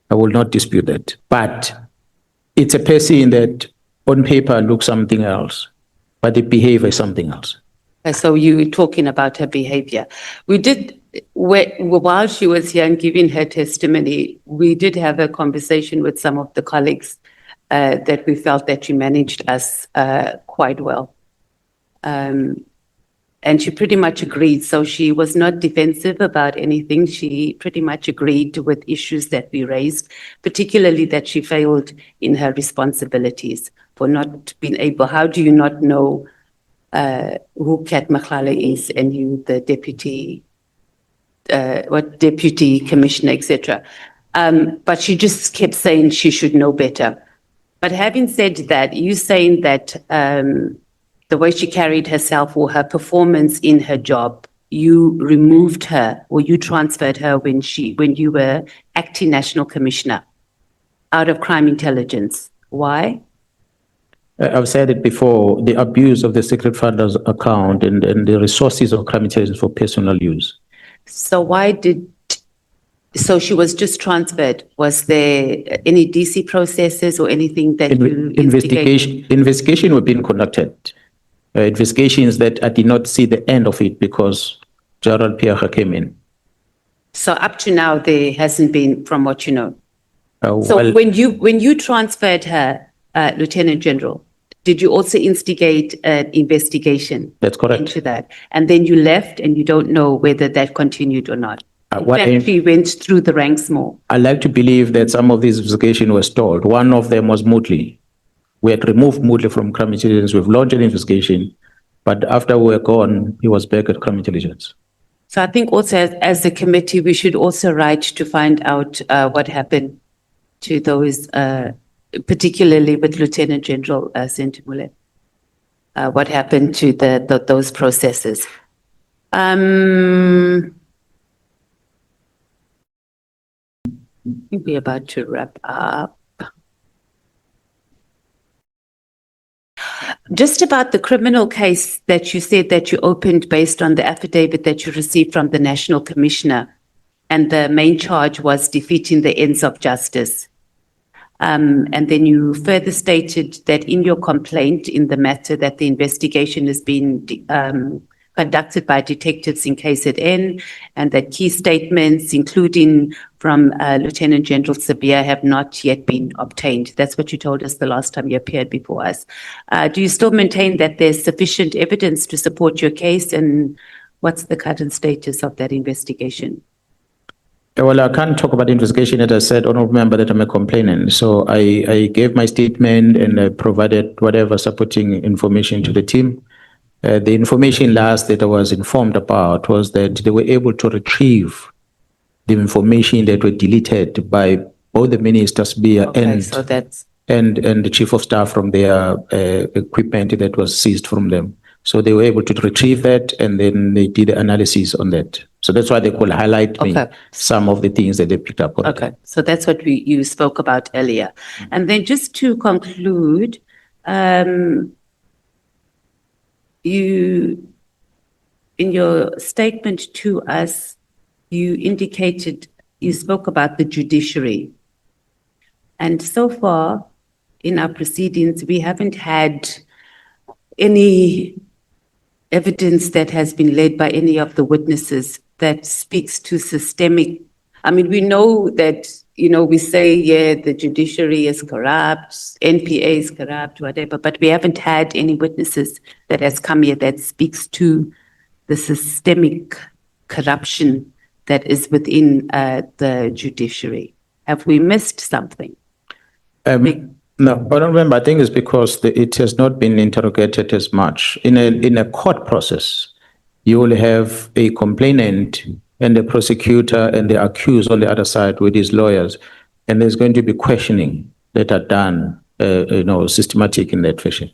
I will not dispute that. But it's a person that on paper looks something else, but the behavior is something else. So you were talking about her behavior. We did, while she was here and giving her testimony, we did have a conversation with some of the colleagues that we felt that she managed us quite well. And she pretty much agreed. So she was not defensive about anything. She pretty much agreed with issues that we raised, particularly that she failed in her responsibilities for not being able. How do you not know who Kat Nhlanhla is and you, the deputy, deputy commissioner, etc. But she just kept saying she should know better. But having said that, you saying that the way she carried herself or her performance in her job, you removed her or you transferred her when you were acting national commissioner out of crime intelligence. Why? I've said it before, the abuse of the secret funders account and the resources of crime intelligence for personal use. So so she was just transferred. Was there any DC processes or anything that you instigated? Investigation were being conducted. Investigations that I did not see the end of it because Gerald Pierre came in. So up to now, there hasn't been, from what you know. So Well, when you transferred her, Lieutenant General, did you also instigate an investigation? That's correct. Into that, and then you left, and you don't know whether that continued or not. She went through the ranks more. I like to believe that some of these investigations were stalled. One of them was Moodley. We had removed Moodley from crime intelligence. We've launched an investigation, but after we were gone, he was back at crime intelligence. So I think also as a committee, we should also write to find out what happened to those, particularly with Lieutenant General Sentimule. What happened to those processes? I think we're about to wrap up. Just about the criminal case that you said that you opened based on the affidavit that you received from the National Commissioner, and the main charge was defeating the ends of justice. And then you further stated that in your complaint in the matter that the investigation has been conducted by detectives in KZN, and that key statements, including from Lieutenant General Sabia, have not yet been obtained. That's what you told us the last time you appeared before us. Do you still maintain that there's sufficient evidence to support your case, and what's the current status of that investigation? Well, I can't talk about the investigation. As I said, honorable member, that I'm a complainant. So I gave my statement and I provided whatever supporting information to the team. The information last that I was informed about was that they were able to retrieve the information that were deleted by both the ministers and the chief of staff from their equipment that was seized from them. So they were able to retrieve that, and then they did the analysis on that. So that's why they could highlight me some of the things that they picked up on. Okay, so that's what you spoke about earlier. And then just to conclude, you, in your statement to us, you indicated, you spoke about the judiciary. And so far in our proceedings, we haven't had any evidence that has been led by any of the witnesses that speaks to systemic. I mean, we know that, we say, yeah, the judiciary is corrupt, NPA is corrupt, whatever, but we haven't had any witnesses that has come here that speaks to the systemic corruption that is within the judiciary. Have we missed something? No, but remember, I think it's because it has not been interrogated as much. In a court process, you will have a complainant and the prosecutor and the accused on the other side with his lawyers, and there's going to be questioning that are done, systematic in that fashion.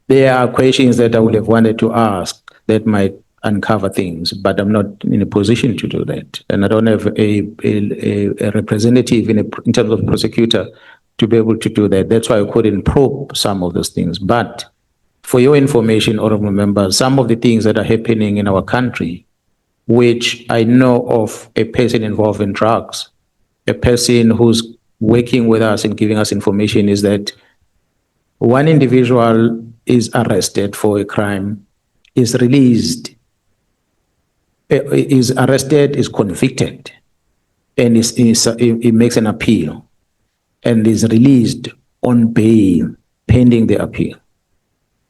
There are questions that I would have wanted to ask that might uncover things, but I'm not in a position to do that, and I don't have a representative in terms of prosecutor to be able to do that. That's why I couldn't probe some of those things. But for your information, honorable members, some of the things that are happening in our country, which I know of a person involved in drugs, a person who's working with us and giving us information, is that one individual is arrested for a crime, is released, is arrested, is convicted, and he makes an appeal and is released on bail pending the appeal,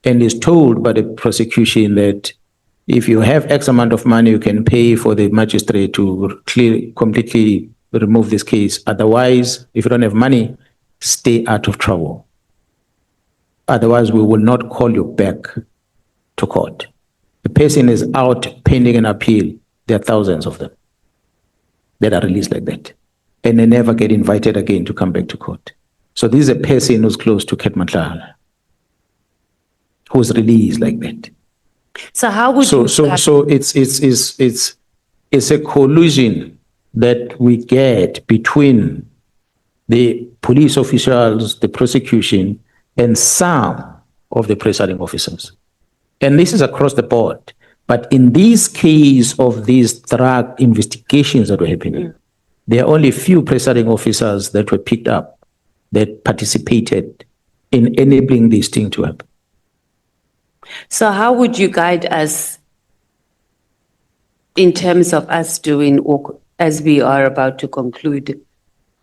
and is told by the prosecution that if you have X amount of money, you can pay for the magistrate to completely remove this case. Otherwise, if you don't have money, stay out of trouble. Otherwise, we will not call you back to court. The person is out pending an appeal. There are thousands of them that are released like that, and they never get invited again to come back to court. So this is a person who's close to Nhlanhla, who's released like that. So how would So you? it's a collusion that we get between the police officials, the prosecution, and some of the presiding officers. And this is across the board. But in this case of these drug investigations that were happening, there are only a few presiding officers that were picked up that participated in enabling this thing to happen. So how would you guide us in terms of us doing, or as we are about to conclude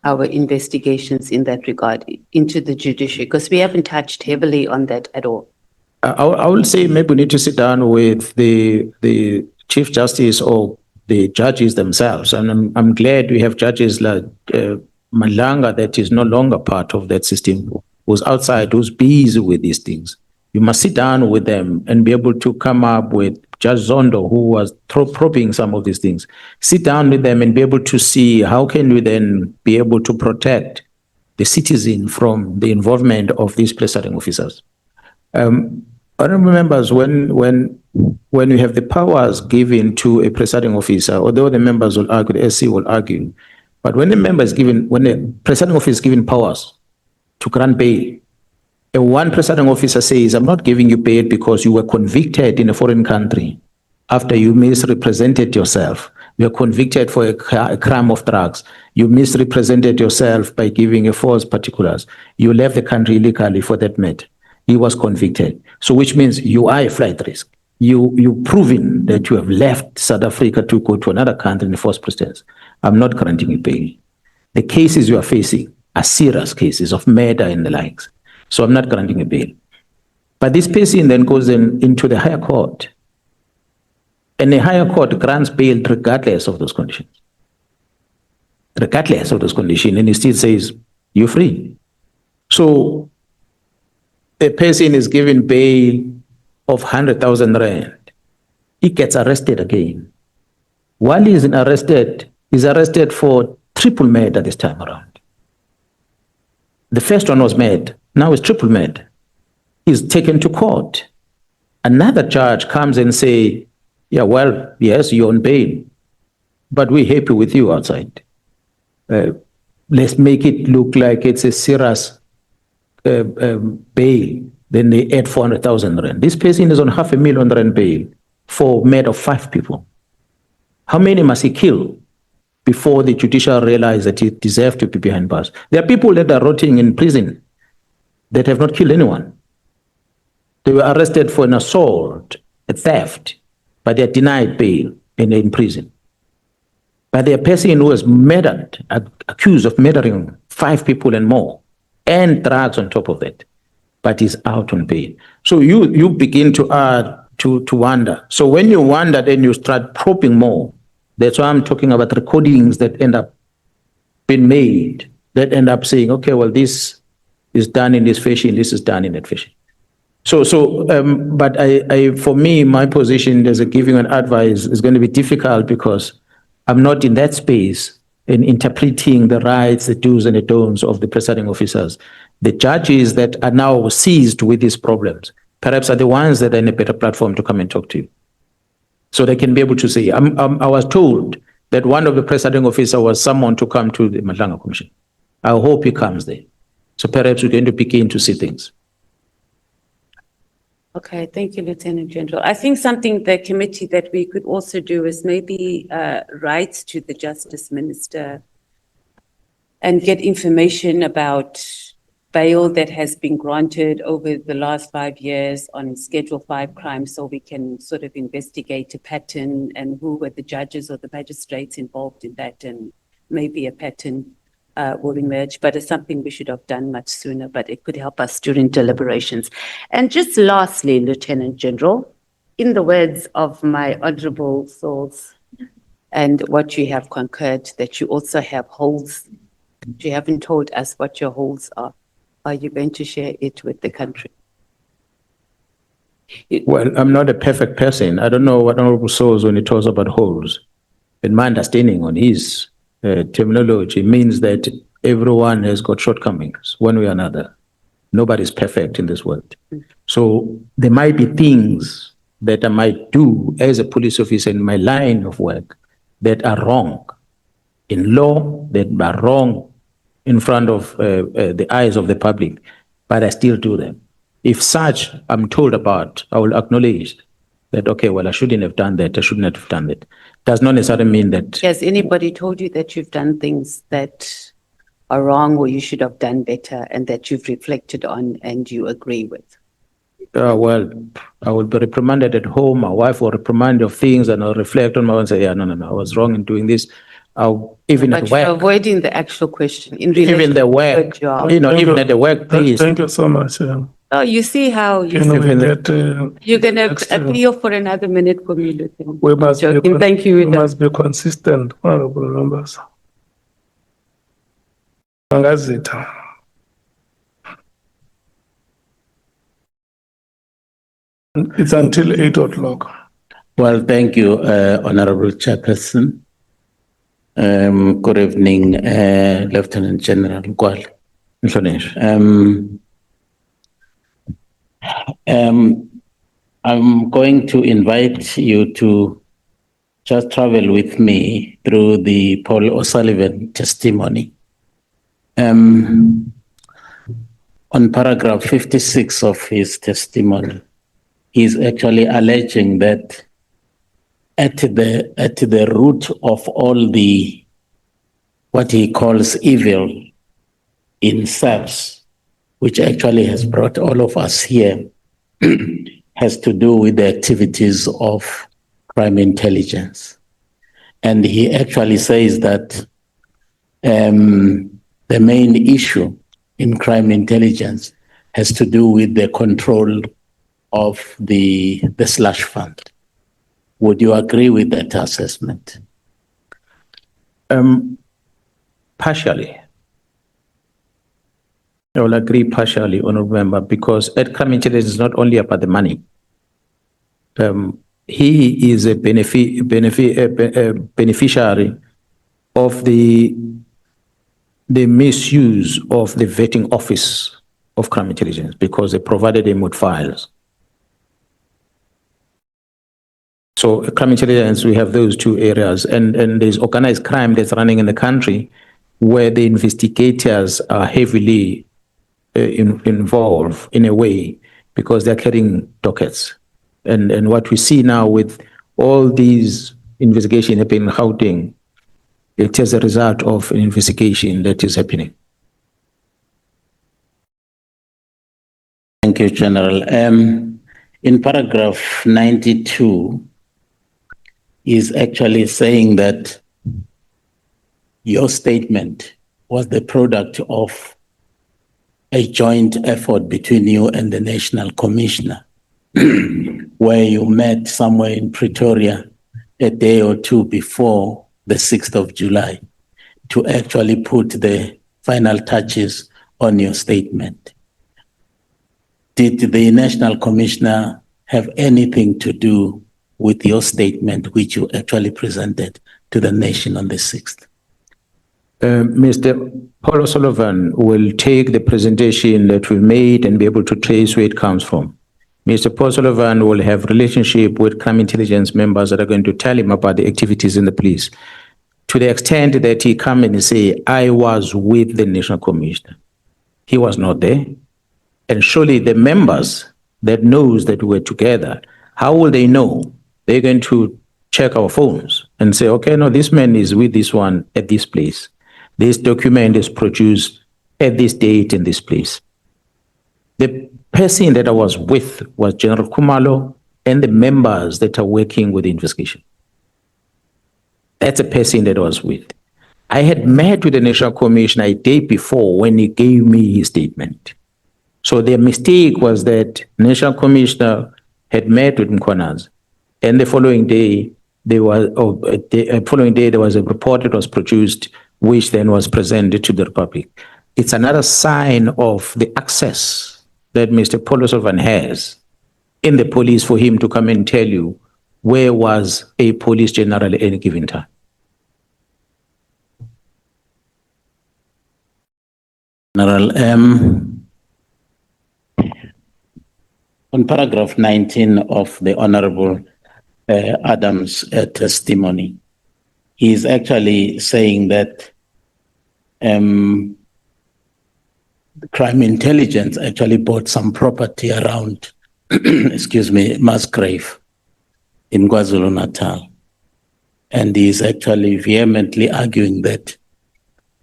our investigations in that regard into the judiciary? Because we haven't touched heavily on that at all. I will say maybe we need to sit down with the Chief Justice or the judges themselves. And I'm glad we have judges like Nhlanhla that is no longer part of that system, who's outside, who's busy with these things. You must sit down with them and be able to come up with Judge Zondo, who was probing some of these things. Sit down with them and be able to see how can we then be able to protect the citizen from the involvement of these presiding officers. Honorable members, when you have the powers given to a presiding officer, although the members will argue, the SC will argue, but when the presiding officer is given powers to grant bail, one presiding officer says, I'm not giving you bail because you were convicted in a foreign country after you misrepresented yourself. You were convicted for a crime of drugs. You misrepresented yourself by giving a false particulars. You left the country illegally for that matter. He was convicted. So which means you are a flight risk. You've proven that you have left South Africa to go to another country in the first instance. I'm not granting you bail. The cases you are facing are serious cases of murder and the likes. So I'm not granting a bail. But this person then goes into the higher court. And the higher court grants bail regardless of those conditions. Regardless of those conditions. And it still says, you're free. So a person is given bail of 100,000 rand. He gets arrested again. While he's arrested, he's arrested for triple murder this time around. The first one was murder. Now it's triple murder. He's taken to court. Another judge comes and say, yeah, well, yes, you're on bail, but we're happy with you outside. Let's make it look like it's a serious bail. Then they add 400,000 rand. This person is on 500,000 rand bail for murder of 5 people. How many must he kill before the judicial realize that he deserves to be behind bars? There are people that are rotting in prison that have not killed anyone. They were arrested for an assault, a theft, but they are denied bail and they're in prison. But there are a person who was murdered, accused of murdering 5 people and more, and drugs on top of that, but is out on bail. So you begin to wonder. So when you wonder, then you start probing more. That's why I'm talking about recordings that end up being made, that end up saying, okay, well, this is done in this fashion, this is done in that fashion. But for me, my position as a giving an advice is going to be difficult because I'm not in that space in interpreting the rights, the do's and the don'ts of the presiding officers. The judges that are now seized with these problems, perhaps are the ones that are in a better platform to come and talk to you. So they can be able to say, I was told that one of the presiding officers was someone to come to the Nhlanhla Commission. I hope he comes there. So perhaps we're going to begin to see things. Okay, thank you, Lieutenant General. I think something the committee that we could also do is maybe write to the Justice Minister and get information about bail that has been granted over the last 5 years on Schedule 5 crimes so we can sort of investigate a pattern and who were the judges or the magistrates involved in that, and maybe a pattern will emerge, but it's something we should have done much sooner, but it could help us during deliberations. And just lastly, Lieutenant General, in the words of my honorable souls and what you have concurred, that you also have holes. You haven't told us what your holes are. Are you going to share it with the country? Well, I'm not a perfect person. I don't know what Honorable Souls when he talks about holes. And my understanding on his terminology means that everyone has got shortcomings one way or another. Nobody's perfect in this world. So there might be things that I might do as a police officer in my line of work that are wrong in law, that are wrong in front of the eyes of the public, but I still do them. If such I'm told about, I will acknowledge that, okay, well, I shouldn't have done that, I should not have done that. Does not necessarily mean that. Has anybody told you that you've done things that are wrong or you should have done better and that you've reflected on and you agree with? Well, I will be reprimanded at home, my wife will reprimand of things, and I'll reflect on my own and say, yeah, no, I was wrong in doing this. Even But at you're work, avoiding the actual question in relation even the to work, your job. you know, even at the workplace. Thank you so much. Oh, you see how Can we Even the- get, you're going to next, appeal for another minute for me, Lieutenant. we must be, Joking. Thank you. we Vida. must be consistent, honorable members. Mkhwanazi. It's until 8 o'clock. Well, thank you, Honorable Chairperson. Good evening, Lieutenant General Gwal. I'm going to invite you to just travel with me through the Paul O'Sullivan testimony. On paragraph 56 of his testimony, he's actually alleging that at the root of all the what he calls evil in SAPS, which actually has brought all of us here, has to do with the activities of crime intelligence. And he actually says that the main issue in crime intelligence has to do with the control of the slush fund. Would you agree with that assessment? Partially. I will agree partially, Honorable Member, because at crime intelligence is not only about the money. He is a beneficiary of the misuse of the vetting office of crime intelligence because they provided him with files. So crime intelligence, we have those two areas, and there's organized crime that's running in the country where the investigators are heavily involved in a way because they're carrying dockets. And what we see now with all these investigations happening in Gauteng, it is a result of an investigation that is happening. Thank you, General. In paragraph 92, is actually saying that your statement was the product of a joint effort between you and the National Commissioner, where you met somewhere in Pretoria a day or two before the 6th of July to actually put the final touches on your statement. Did the National Commissioner have anything to do with your statement, which you actually presented to the nation on the 6th? Mr. Paul O'Sullivan will take the presentation that we made and be able to trace where it comes from. Mr. Paul O'Sullivan will have relationship with crime intelligence members that are going to tell him about the activities in the police. To the extent that he come and say, I was with the National Commissioner. He was not there. And surely the members that knows that we were together, how will they know? They're going to check our phones and say, okay, no, this man is with this one at this place. This document is produced at this date in this place. The person that I was with was General Khumalo and the members that are working with the investigation. That's a person that I was with. I had met with the National Commissioner a day before when he gave me his statement. So their mistake was that National Commissioner had met with Mkhwanazi, and the following day there was a report that was produced, which then was presented to the Republic. It's another sign of the access that Mr. Paul O'Sullivan has in the police for him to come and tell you where was a police general at any given time. General, on paragraph 19 of the Honorable Adams' testimony, he is actually saying that the crime intelligence actually bought some property around, excuse me, Musgrave in KwaZulu-Natal. And he is actually vehemently arguing that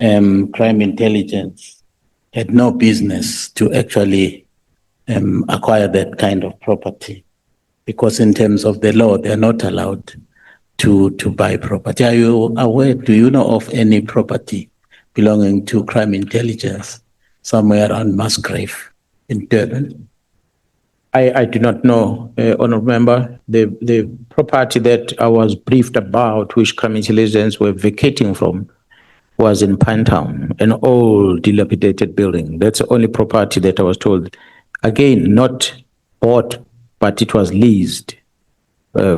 crime intelligence had no business to actually acquire that kind of property, because in terms of the law, they're not allowed to buy property. Are you aware, do you know of any property belonging to crime intelligence somewhere around Musgrave in Durban? I do not know, Honourable Member. The property that I was briefed about, which crime intelligence were vacating from, was in Pinetown, an old dilapidated building. That's the only property that I was told. Again, not bought, but it was leased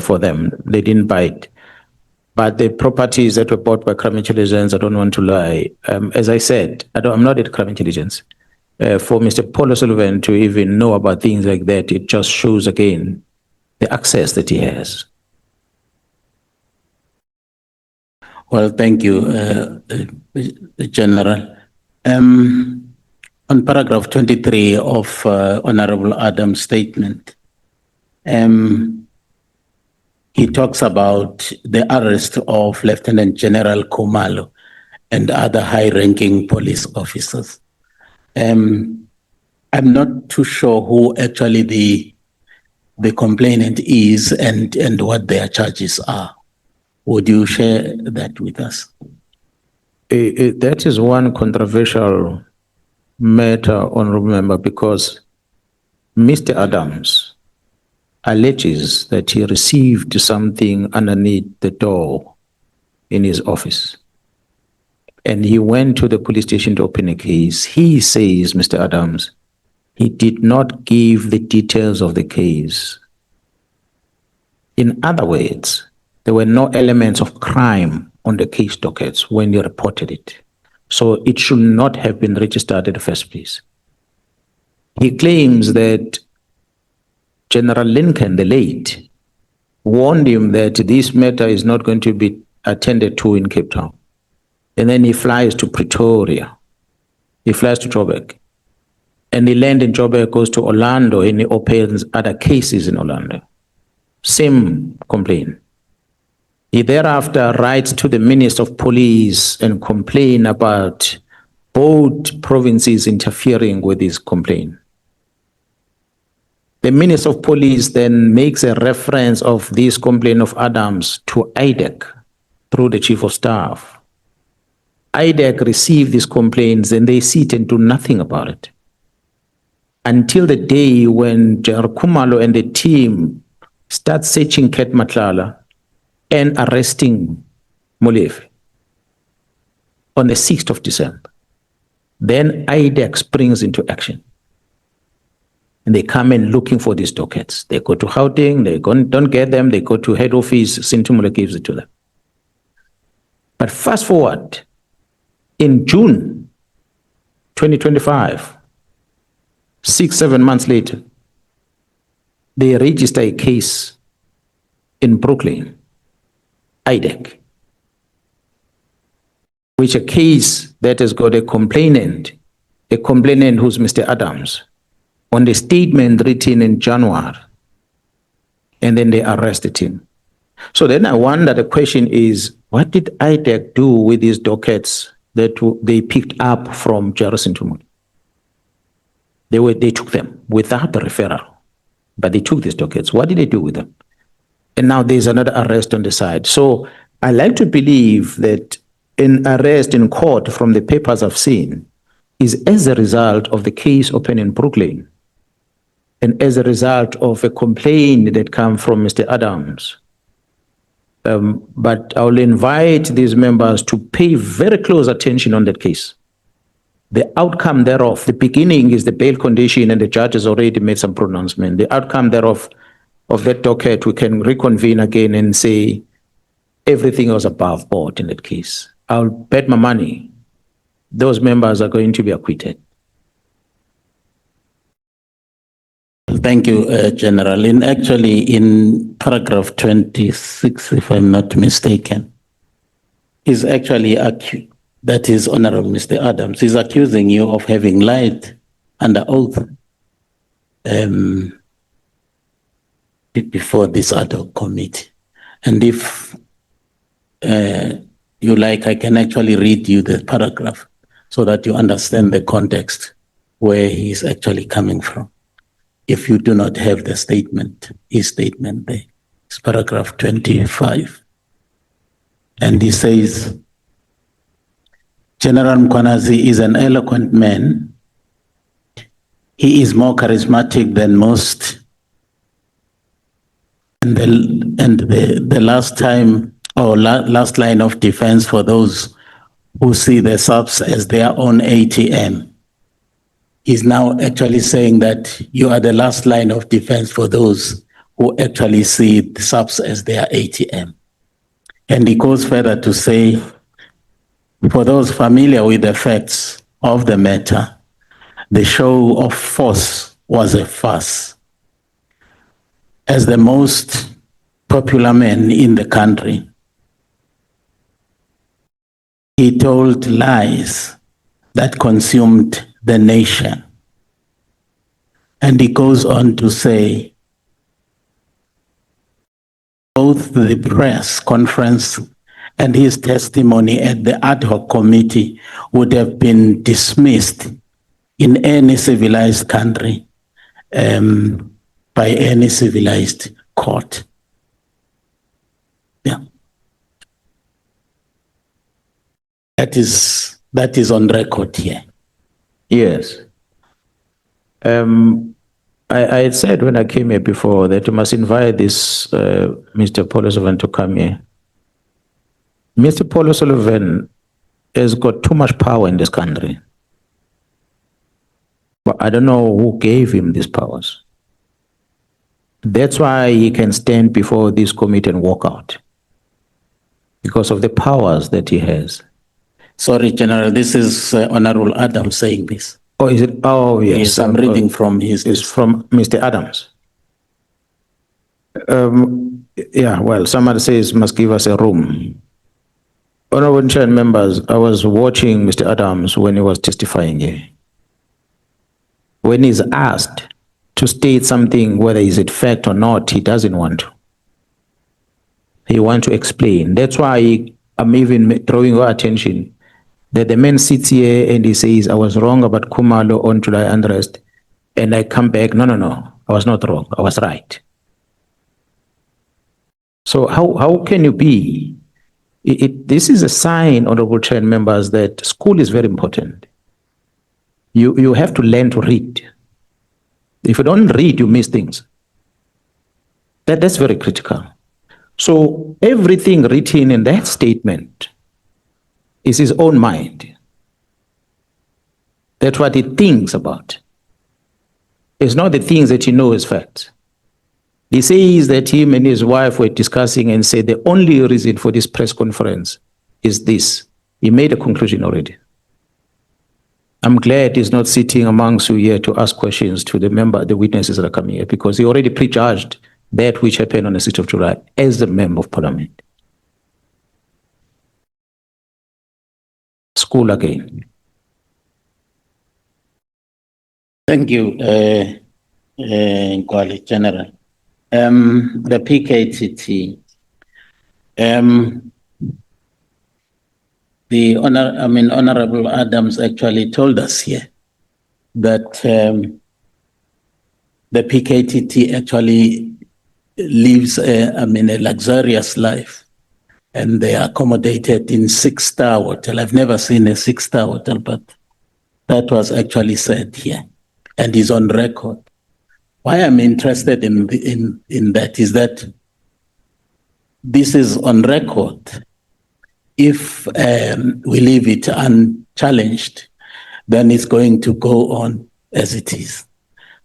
for them. They didn't buy it. But the properties that were bought by crime intelligence, I don't want to lie. As I said, I'm not at crime intelligence. For Mr. Paul O'Sullivan to even know about things like that, it just shows again the access that he has. Well, thank you, General. On paragraph 23 of Honorable Adams' statement, he talks about the arrest of Lieutenant General Khumalo and other high-ranking police officers. I'm not too sure who actually the complainant is and what their charges are. Would you share that with us? That is one controversial matter, Honourable Member, because Mr. Adams alleges that he received something underneath the door in his office. And he went to the police station to open a case. He says, Mr. Adams, he did not give the details of the case. In other words, there were no elements of crime on the case dockets when he reported it. So it should not have been registered in the first place. He claims that General Lincoln, the late, warned him that this matter is not going to be attended to in Cape Town. And then he flies to Pretoria. He flies to Joburg. And he lands in Joburg, goes to Orlando, and he opens other cases in Orlando. Same complaint. He thereafter writes to the Minister of Police and complain about both provinces interfering with his complaint. The Minister of Police then makes a reference of this complaint of Adams to IDEC through the Chief of Staff. IDEC received these complaints and they sit and do nothing about it. Until the day when General Khumalo and the team start searching Ket Nhlanhla and arresting Molefe on the 6th of December. Then IDEC springs into action. And they come in looking for these dockets. They go to Gauteng, they don't get them, they go to head office, Sintumula gives it to them. But fast forward, in June 2025, 6-7 months later, they register a case in Brooklyn, IDEC, which a case that has got a complainant who's Mr. Adams, on the statement written in January, and then they arrested him. So then I wonder, the question is, what did IDEC do with these dockets that they picked up from Jarrison Tumut. They took them without the referral, but they took these documents. What did they do with them? And now there's another arrest on the side. So I like to believe that an arrest in court from the papers I've seen is as a result of the case open in Brooklyn and as a result of a complaint that came from Mr. Adams. But I'll invite these members to pay very close attention on that case. The outcome thereof, the beginning is the bail condition, and the judge has already made some pronouncement. The outcome thereof of that docket, we can reconvene again and say everything was above board in that case. I'll bet my money those members are going to be acquitted. Thank you, General. In paragraph 26, if I'm not mistaken, is actually that is Honorable Mr. Adams is accusing you of having lied under oath before this ad hoc committee. And if you like, I can actually read you the paragraph so that you understand the context where he's actually coming from. If you do not have the statement, his statement there, it's paragraph 25. And he says, General Mkhwanazi is an eloquent man. He is more charismatic than most. And the last time, or last line of defense for those who see the subs as their own ATM. He's now actually saying that you are the last line of defense for those who actually see the subs as their ATM. And he goes further to say, for those familiar with the facts of the matter, the show of force was a farce. As the most popular man in the country, he told lies that consumed the nation. And he goes on to say, both the press conference and his testimony at the ad hoc committee would have been dismissed in any civilized country by any civilized court. Yeah. That is on record here. Yes. I had said when I came here before that you must invite this Mr. Paul O'Sullivan to come here. Mr. Paul O'Sullivan has got too much power in this country. But I don't know who gave him these powers. That's why he can stand before this committee and walk out. Because of the powers that he has. Sorry, General, this is Honorable Adams saying this. Oh, is it? Oh, yes. Yes, I'm reading from his. It's from Mr. Adams. Yeah, well, somebody says must give us a room. Honorable Chair and members, I was watching Mr. Adams when he was testifying here. When he's asked to state something, whether is it fact or not, he doesn't want to. He wants to explain. That's why I'm even drawing your attention that the man sits here and he says, I was wrong about Khumalo on July unrest. And I come back, no, I was not wrong, I was right. So how can you be? This is a sign, Honorable Chair and members, that school is very important. You have to learn to read. If you don't read, you miss things. That's very critical. So everything written in that statement is his own mind. That's what he thinks about. It's not the things that he knows as facts. He says that him and his wife were discussing and said the only reason for this press conference is this. He made a conclusion already. I'm glad he's not sitting amongst you here to ask questions to the witnesses that are coming here, because he already prejudged that which happened on the 6th of July as a member of parliament. School again. Thank you, Nkwali, General. The PKTT, Honorable Adams actually told us here that the PKTT actually lives a luxurious life, and they are accommodated in 6-star hotel. I've never seen a 6-star hotel, but that was actually said here and is on record. Why I'm interested in that is that this is on record. If we leave it unchallenged, then it's going to go on as it is.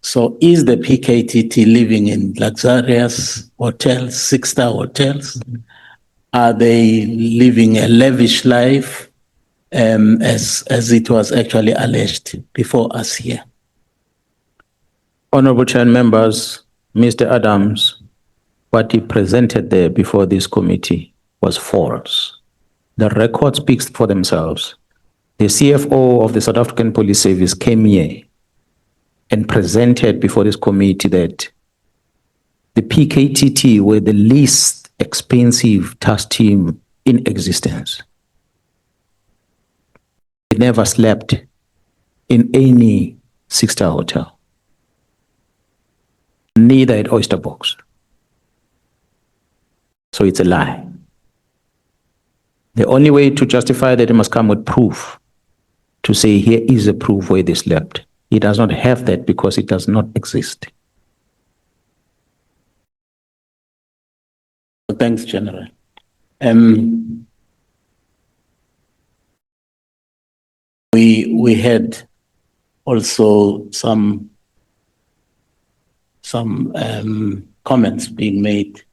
So is the PKTT living in luxurious hotels, 6-star hotels? Are they living a lavish life, as it was actually alleged before us here? Honorable Chair and members, Mr. Adams, what he presented there before this committee was false. The record speaks for themselves. The CFO of the South African Police Service came here and presented before this committee that the PKTT were the least expensive task team in existence. They never slept in any 6-star hotel, neither at Oyster Box. So it's a lie. The only way to justify that, it must come with proof, to say here is a proof where they slept. He does not have that because it does not exist. Thanks, General. We had also some comments being made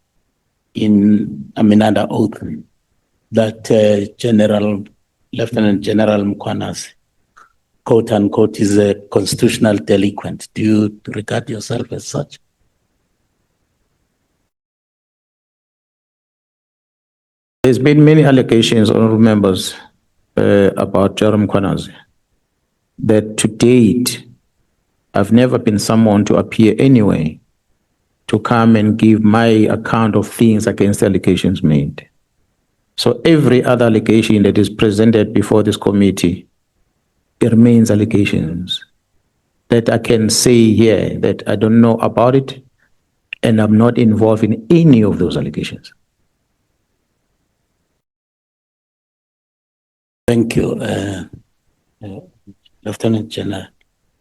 under oath that Lieutenant General Mkhwanazi, quote unquote, is a constitutional delinquent. Do you regard yourself as such? There's been many allegations, honorable members, about General Mkhwanazi, that to date, I've never been someone to appear anyway to come and give my account of things against the allegations made. So every other allegation that is presented before this committee, it remains allegations that I can say here that I don't know about it and I'm not involved in any of those allegations. Thank you, Lieutenant General.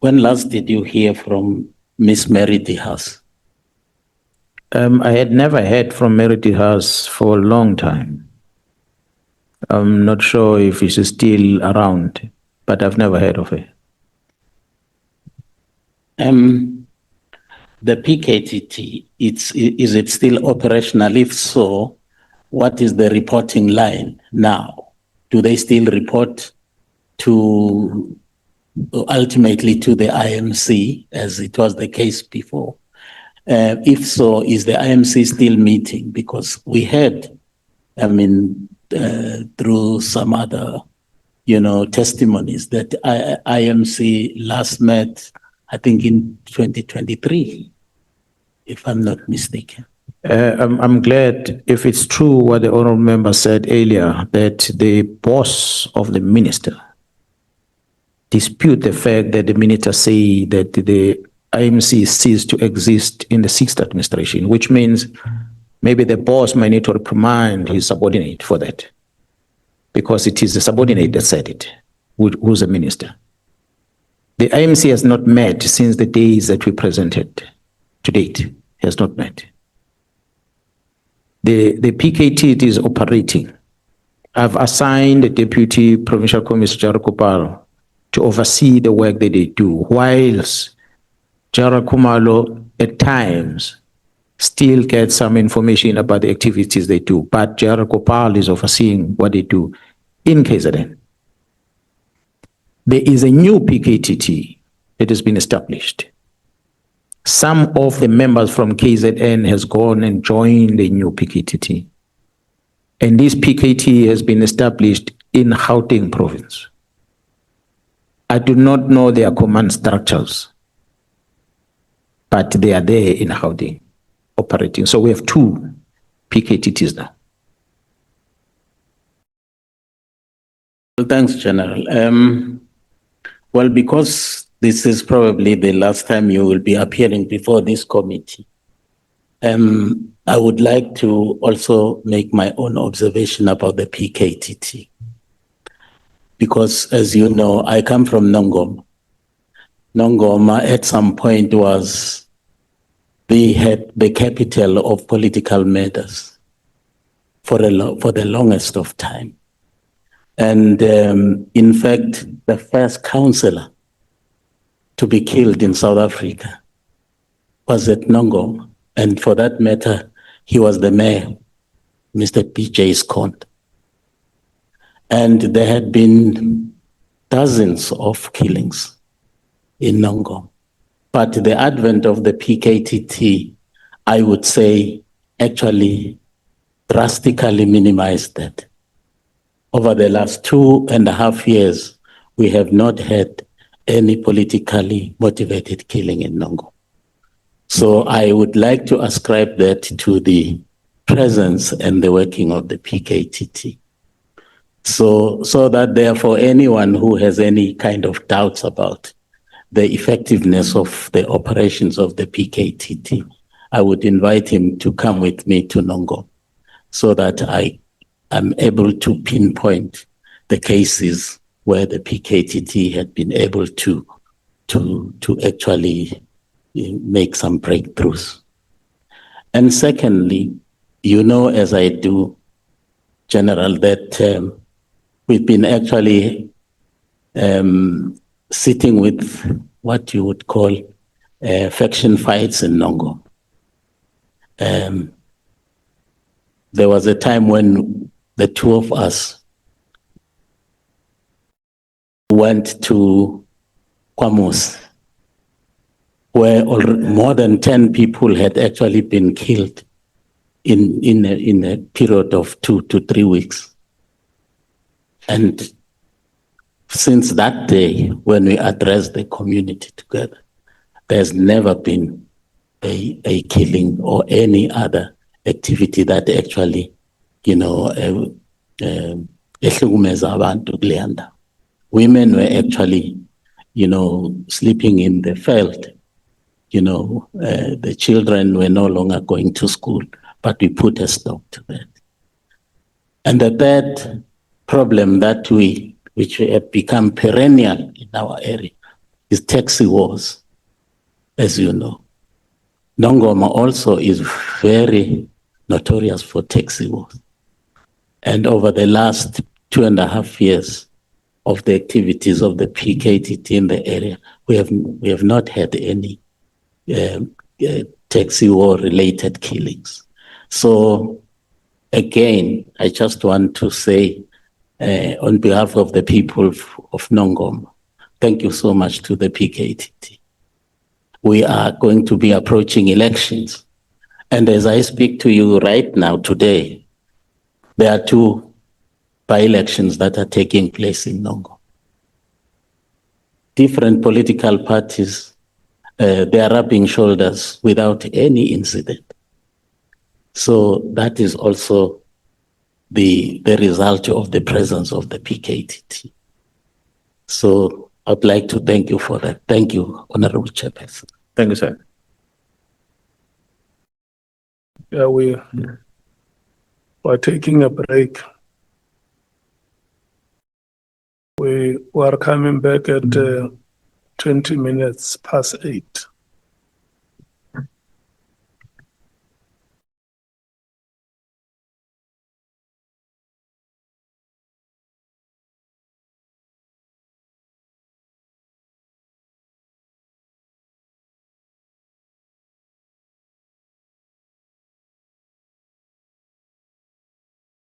When last did you hear from Miss Mary DeHaas? I had never heard from Mary DeHaas for a long time. I'm not sure if she's still around, but I've never heard of her. The PKTT, is it still operational? If so, what is the reporting line now? Do they still report to ultimately to the IMC, as it was the case before? If so, is the IMC still meeting? Because we had, through some other, testimonies that IMC last met, I think in 2023, if I'm not mistaken. I'm glad if it's true what the honorable member said earlier, that the boss of the minister dispute the fact that the minister say that the IMC ceased to exist in the 6th administration, which means maybe the boss might need to reprimand his subordinate for that, because it is the subordinate that said it, who's the minister. The IMC has not met since the days that we presented to date, has not met. The PKT is operating. I've assigned the Deputy Provincial Commissioner Kupalo to oversee the work that they do, whilst Jara Kumalo at times still gets some information about the activities they do, but Jara Kupalo is overseeing what they do in KZN. There is a new PKTT that has been established. Some of the members from KZN has gone and joined the new PKTT. And this PKT has been established in Gauteng province. I do not know their command structures, but they are there in Gauteng operating. So we have 2 PKTTs now. Well, thanks, General. Well, because this is probably the last time you will be appearing before this committee, I would like to also make my own observation about the PKTT. Because, as you know, I come from Nongoma. Nongoma at some point was the capital of political matters for the longest of time. And in fact, the first councillor to be killed in South Africa was at Nongoma. And for that matter, he was the mayor, Mr. P.J. Scott. And there had been dozens of killings in Nongoma. But the advent of the PKTT, I would say, actually drastically minimized that. Over the last 2.5 years, we have not had any politically motivated killing in Nongoma. So I would like to ascribe that to the presence and the working of the PKTT. So that therefore anyone who has any kind of doubts about the effectiveness of the operations of the PKTT, I would invite him to come with me to Nongoma so that I am able to pinpoint the cases where the PKTT had been able to actually make some breakthroughs. And secondly, you know, as I do, General, that we've been actually sitting with what you would call faction fights in Nongoma. There was a time when the two of us went to Kwamos, where more than 10 people had actually been killed in a period of 2 to 3 weeks. And since that day, when we addressed the community together, there's never been a killing or any other activity that actually, women were actually, sleeping in the field. The children were no longer going to school, but we put a stop to that. And the third problem which have become perennial in our area is taxi wars, as you know. Nongoma also is very notorious for taxi wars. And over the last 2.5 years of the activities of the PKTT in the area, we have not had any taxi war related killings. So again, I just want to say on behalf of the people of Nongoma, thank you so much to the PKTT. We are going to be approaching elections. And as I speak to you right now, today, there are 2 by-elections that are taking place in Nongoma. Different political parties, they are rubbing shoulders without any incident. So that is also the result of the presence of the PKTT. So I'd like to thank you for that. Thank you, Honorable Chairperson. Thank you, sir. Yeah, we are taking a break. We are coming back at 20 minutes past 8.